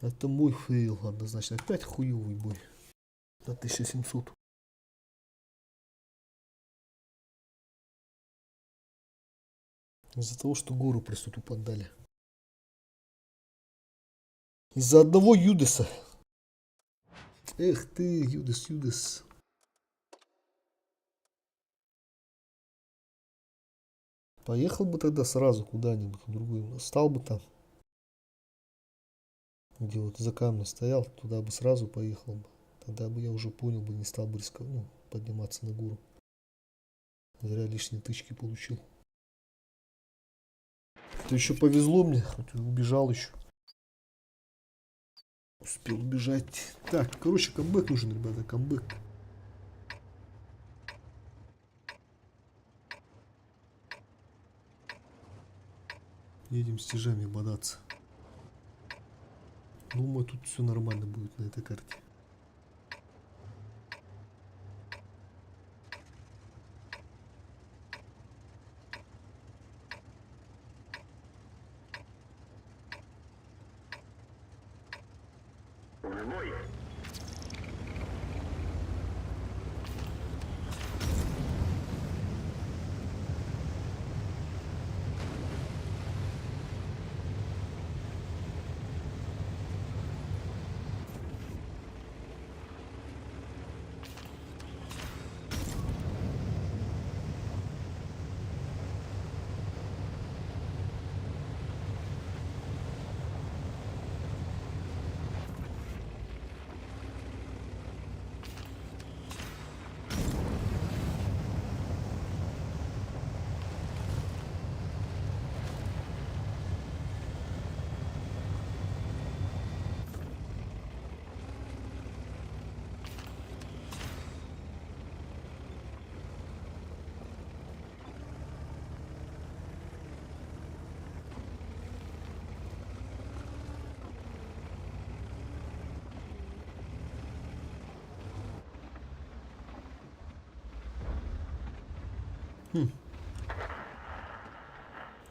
Это мой фейл, однозначно. Опять хуёвый бой. На 1700. Из-за того, что гору преступу поддали. Из-за одного Юдеса. Эх ты, Юдес, Юдес. Поехал бы тогда сразу куда-нибудь в другую. Стал бы там. Где вот за камнем стоял, туда бы сразу поехал бы. Тогда бы я уже понял бы, не стал бы рисковать, ну, подниматься на гору. Зря лишние тычки получил. То еще повезло мне, хоть убежал еще. Успел убежать. Так, короче, камбэк нужен, ребята, камбэк. Едем с тяжами бодаться. Думаю, тут все нормально будет на этой карте. В бой.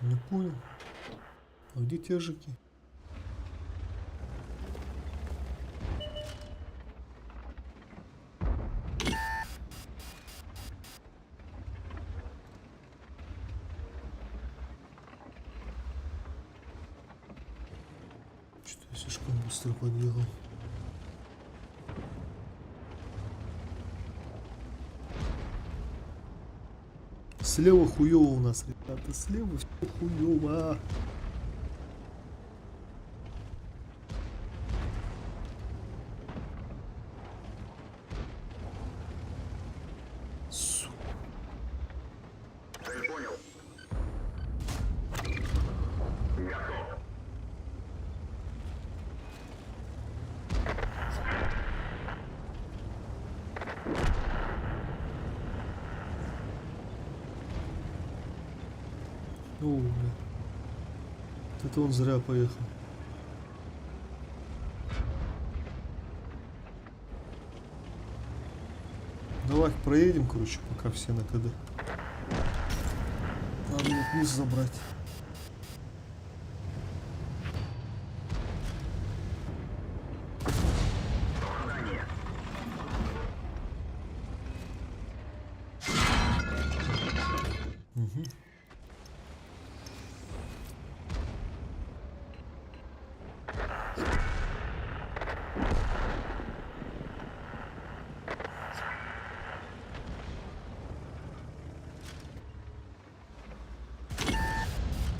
Не понял. А где тяжики? Что-то я слишком быстро подъехал. Слева хуёво у нас, ребята. Слева все хуёво. Сука. Цель понял. Готов. О, бля. Вот это он зря поехал. Давай проедем, короче, пока все на КД. Надо вот вниз забрать. Попадание. Угу.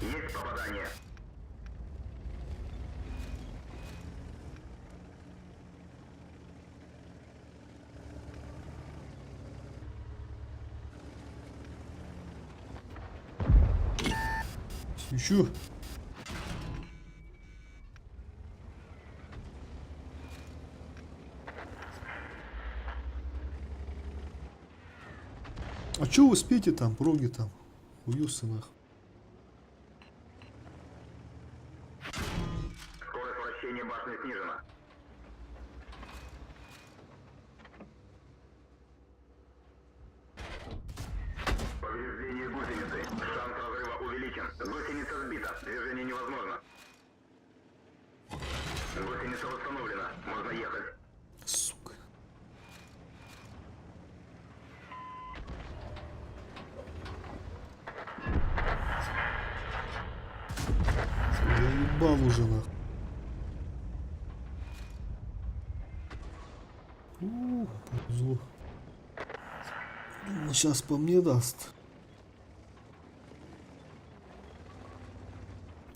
Есть попадание. Еще. А чё вы спите там, проги там? Хуёсы нахуй. Скорость вращения башни снижена. Повреждение гусеницы. Шанс разрыва увеличен. Гусеница сбита. Движение невозможно. Гусеница восстановлена. Можно ехать. Сука. Заебал уже нахуй. Повезло. Думал, сейчас по мне даст.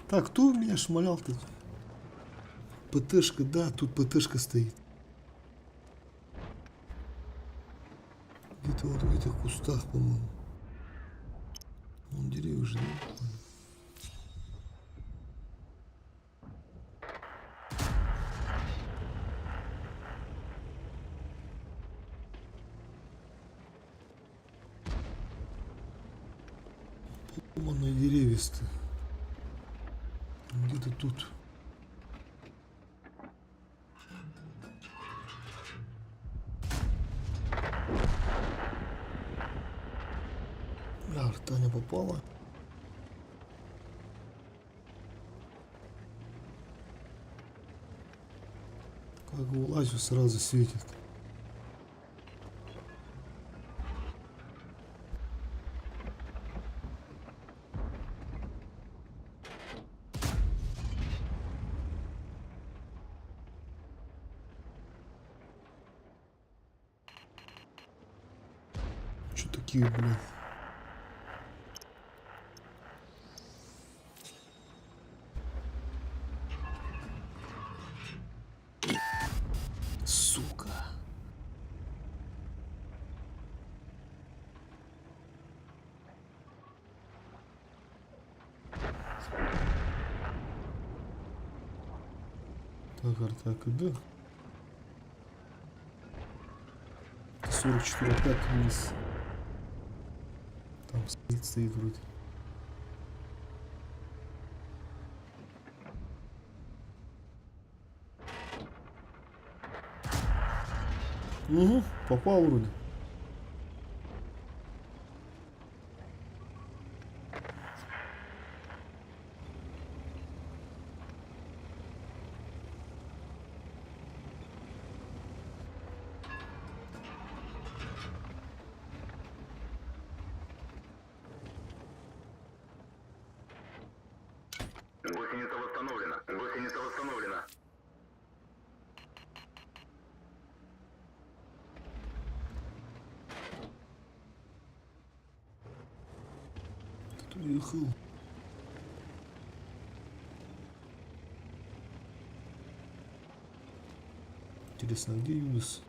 Так, кто у меня шмалял-то? ПТшка, да, тут ПТшка стоит. Где-то вот в этих кустах, по-моему. Вон деревья же, да? Поломанные деревья-то. Где-то тут. Таня попала. Как вылазю, сразу светит. Что такие, блядь? Сука. Так, артака, да. 44 опять вниз. Там стоит вроде. Угу, попал вроде. Гусеница восстановлена. Гусеница восстановлена. Кто ехал? Интересно, а где Юнус?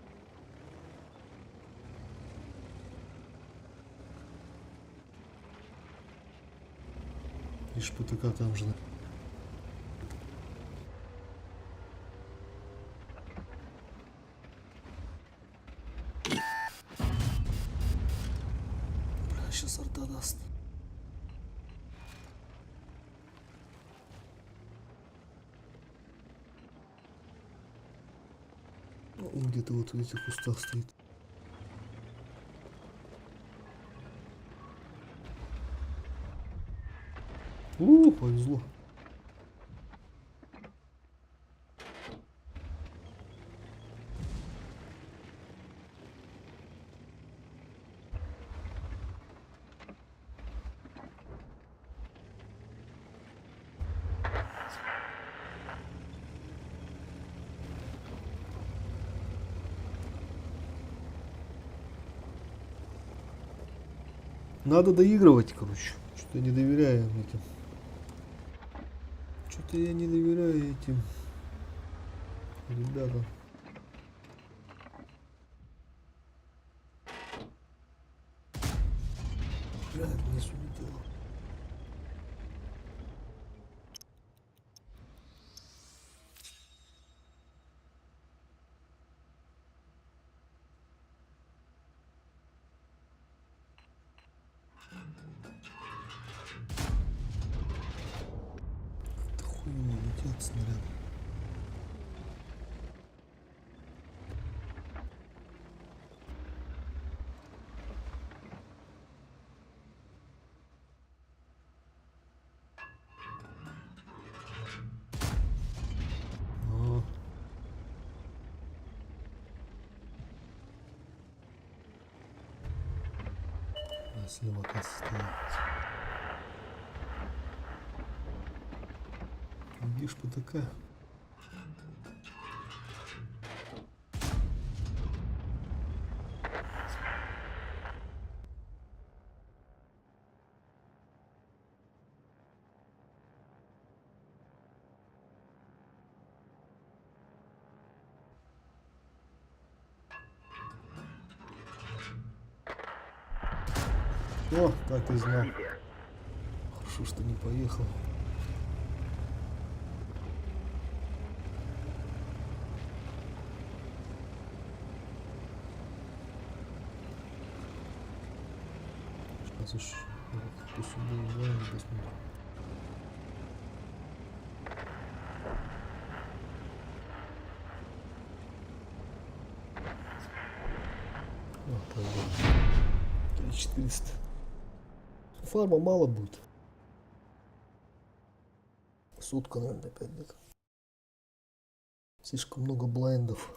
И ШПТК там же. Бля, сейчас арта даст. Он где-то вот в этих кустах стоит. Повезло. Надо доигрывать, короче. Что-то не доверяю этим. Что-то я не доверяю этим ребятам. Блядь, не улетело. Хуёво летят снаряды. О. А слева касса стоит. Видишь, ПТК. О, так и знал. Пробитие. Хорошо, что не поехал. Сейчас уж по сюда узнаем, посмотрим. О, пойдем. 3400. Фарма мало будет. Сотка, наверное, опять нет. Слишком много блайндов.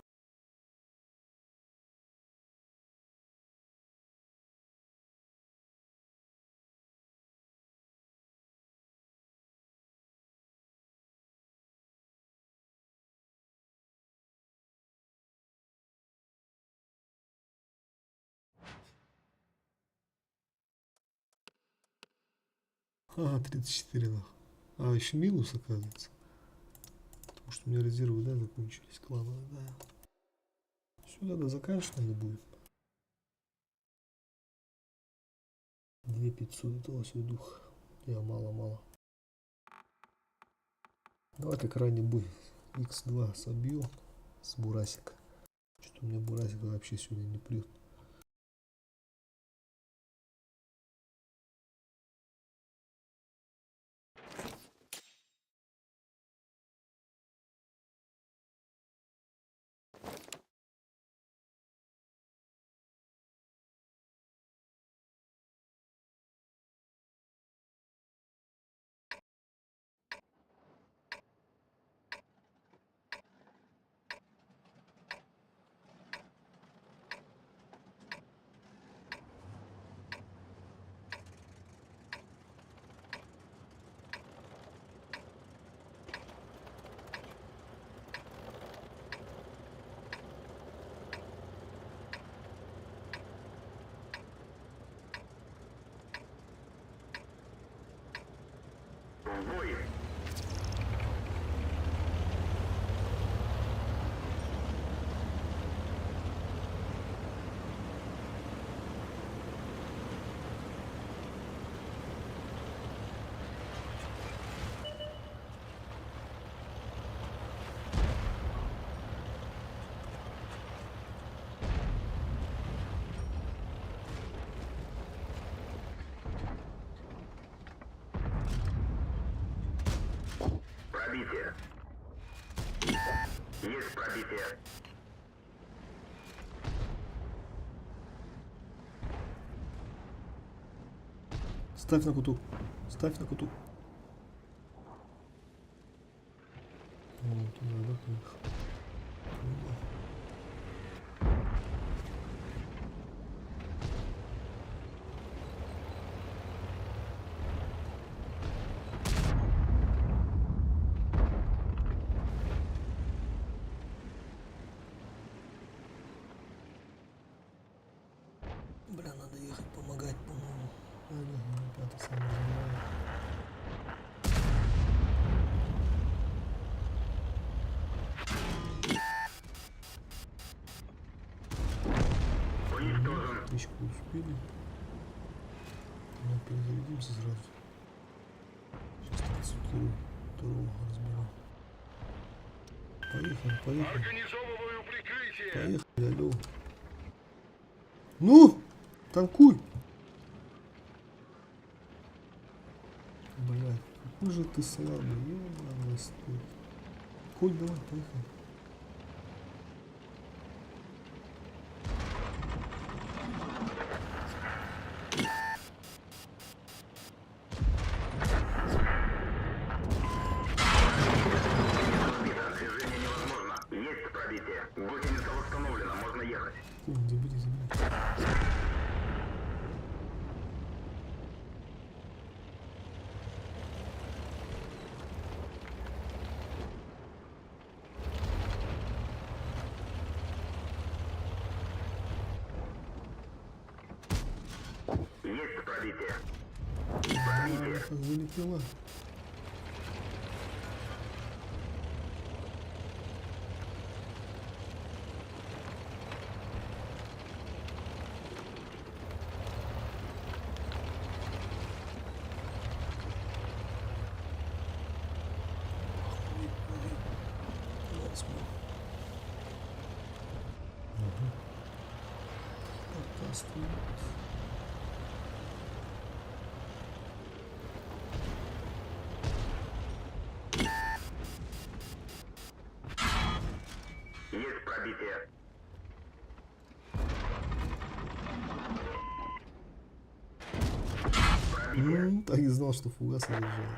Ага, 34 нахуй. А, еще минус оказывается. Потому что у меня резервы, да, закончились. Клановые, да. Сюда да заканчивать надо будет. 2500 этого все дух. Я мало-мало. Давай как ранее бой. X2 собью с бурасика. Что-то у меня бурасик вообще сегодня не прет. В бой. Пробитие. Есть пробитие. Ставь на куту. Ставь на куту. Вот, туда, да, бля, надо ехать помогать, по-моему. Ребята сами забирают. Уничтожен. Тычку успели. Мы перезарядимся сразу. Сейчас 32-го разберу. Поехали, поехали. Организовываю прикрытие. Поехали, алло. Ну, танкуй. Блядь, какой же ты слабый, ёбаный стоит. Конь, давай, поехали. Капитан, движение невозможно. Есть пробитие. Гусеница восстановлена, можно ехать. Конь, забери, забери. Есть пробитие. А, как вылетела. Пока стоит. Есть пробитие. Пробитие. Так и знал, что фугас заряжает.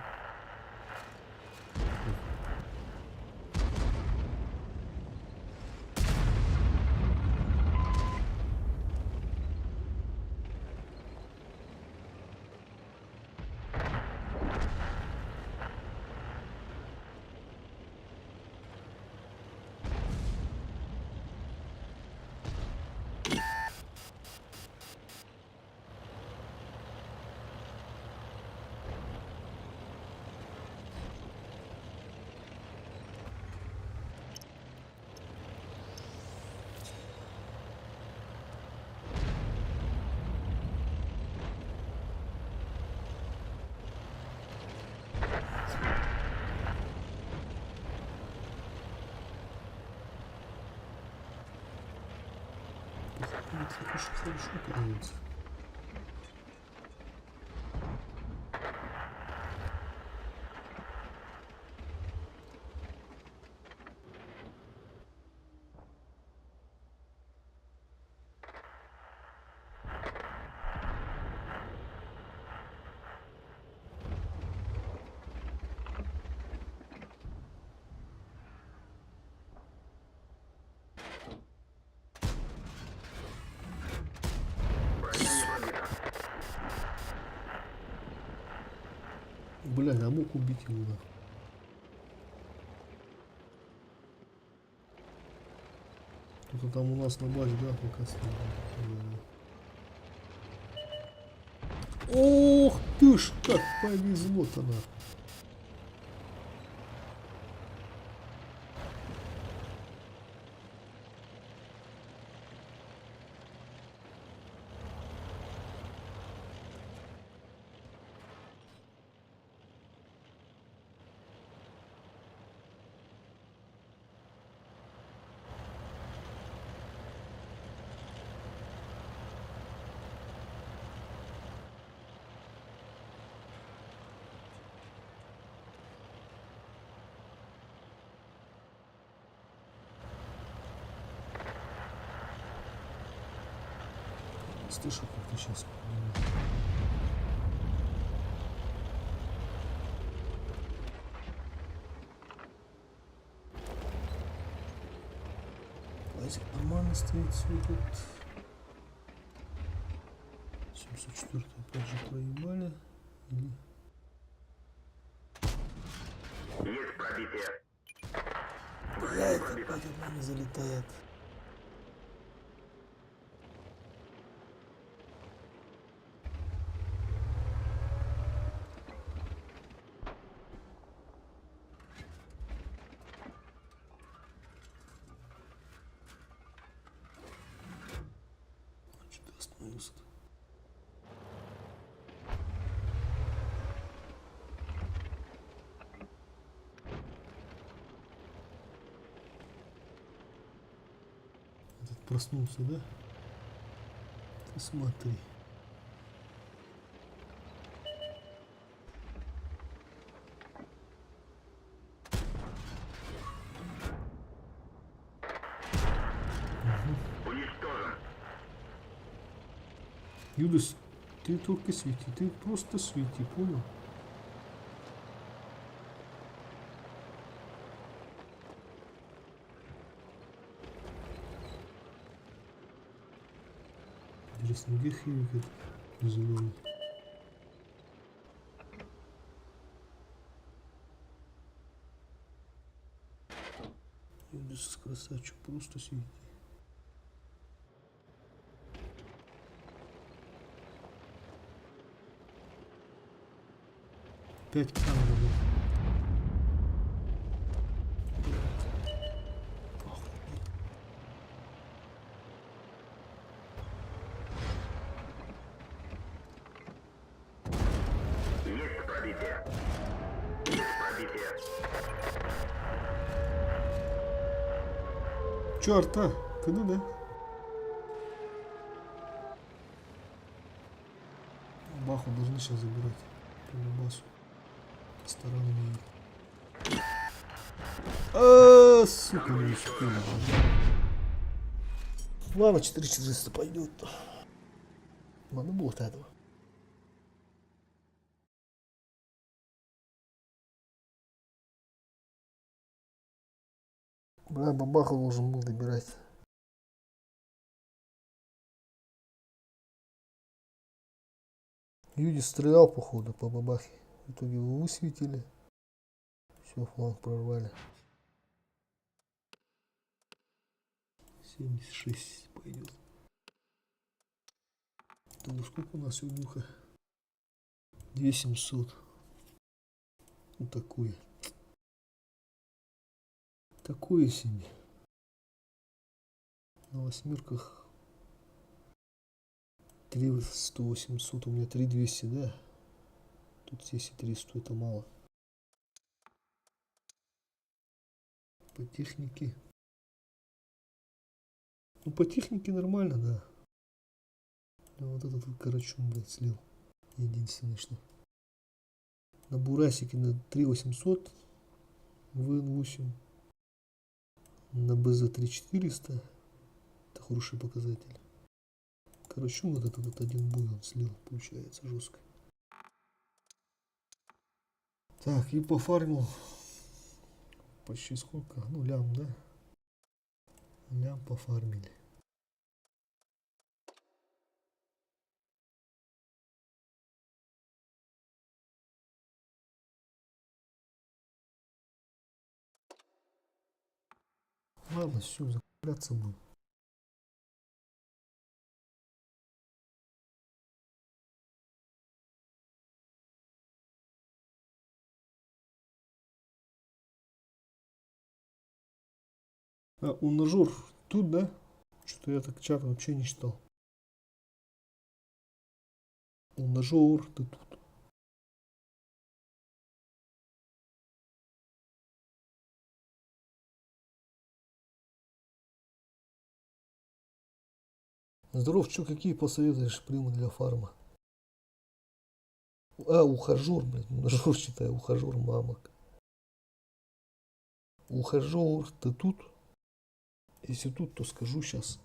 Это же хорошо кажется. Броня не пробита. Бля, я мог убить его, да. Кто-то там у нас на базе, да, пока стоит. Ох ты ж, как повезло-то нахуй. Слышу, как ты сейчас. Лазик нормально стоит, все тут. 704 опять же проебали. Или... Есть пробитие. Блядь, опять одна не залетает. Что-то остановился-то. Этот проснулся, да? Ты смотри. Юдас, ты только свети, ты просто свети, понял? Интересно, где химик этот зеленый? Юдас, красавчик, просто свети. Пять камер. Есть пробитие. Есть пробитие. Черт, а? Куда, да? Баху должны сейчас забирать. По Бабасу. Сторону не. А, сука, не успел. Ладно, 4400 пойдет. Надо было этого. Бля, бабаха должен был добирать. Юдис стрелял, походу, по бабахе. В итоге его высветили. Все, фланг прорвали. 76 пойдет. Тогда сколько у нас сегодня? 2700. Вот такое. Такое себе. На восьмерках 3100, 800. У меня 3200, да? Тут здесь и 300, это мало. По технике. Ну, по технике нормально, да. А вот этот вот Карачун, блядь, слил. Единственное, что. На Бурасике на 3800. ВН8. На БЗ 3400. Это хороший показатель. Карачун вот этот вот один бой он слил, получается, жестко. Так, и пофармил. Почти сколько? Ну, лям, да? Лям пофармили. Ладно, все, закупляться будем. А, унажер тут, да? Что-то я так чат вообще не читал. Унажер ты тут. Здоров, что, какие посоветуешь примы для фарма? А, ухажер, блядь, унажер читаю, ухажер, мамок. Ухажер, ты тут? Если тут, то скажу сейчас.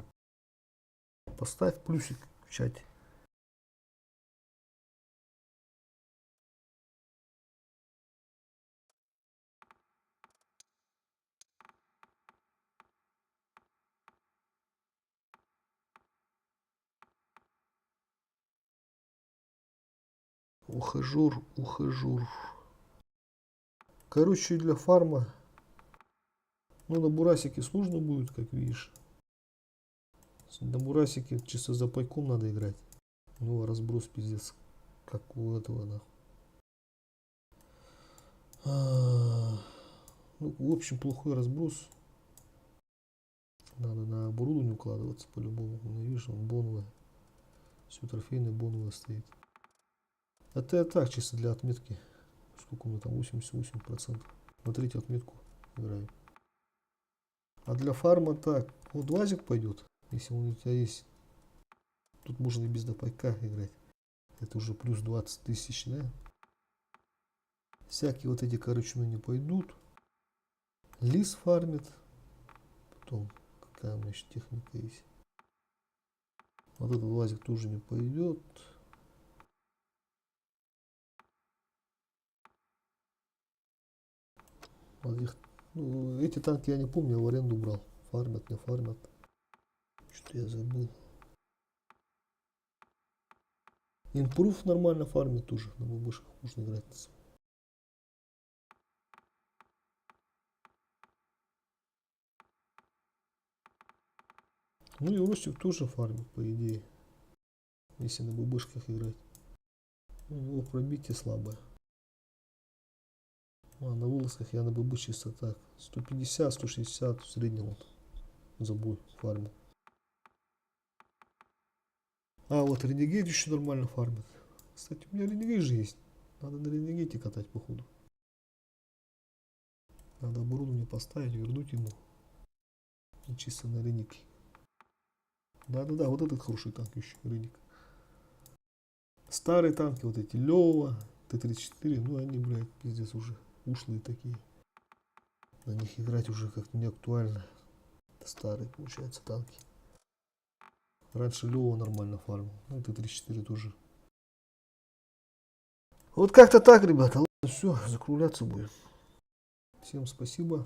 Поставь плюсик в чате. Ухажер, ухажер. Короче, для фарма. Ну, на Бурасике сложно будет, как видишь. На Бурасике чисто за пайком надо играть. Ну, а разброс пиздец. Как у этого, нахуй. Ну, в общем, плохой разброс. Надо на оборудование укладываться по-любому. Ну, видишь, он боновый. Все трофейное боновое стоит. Это я так, чисто для отметки. Сколько у меня там? 88%. На третью отметку играю. А для фарма так. Вот лазик пойдет. Если он у тебя есть. Тут можно и без допайка играть. Это уже плюс 20 тысяч, да? Всякие вот эти, короче, не пойдут. Лис фармит. Потом, какая у меня еще техника есть. Вот этот УАЗик тоже не пойдет. Вот их, ну, эти танки я не помню, я в аренду брал. Фармят, не фармят. Что я забыл. Импрув нормально фармит тоже. На ББшках можно играть. Ну и Ростик тоже фармит, по идее. Если на ББшках играть. Ну, его пробитие слабое. А на вылазках я на ББ чисто так. 150-160 в среднем вот. Забой фармил. А вот Ренегейт еще нормально фармит. Кстати, у меня Ренегейт же есть. Надо на Ренегейте катать походу. Надо оборудование поставить, вернуть ему. И чисто на Ренике. Да-да-да, вот этот хороший танк еще, Реник. Старые танки, вот эти Лева, Т-34, ну они, блядь, пиздец уже ушлые такие. На них играть уже как-то не актуально. Это старые, получается, танки. Раньше Лева нормально фармил. Ну, Т-34 тоже. Вот как-то так, ребята. Ладно, все, закругляться будем. Всем спасибо.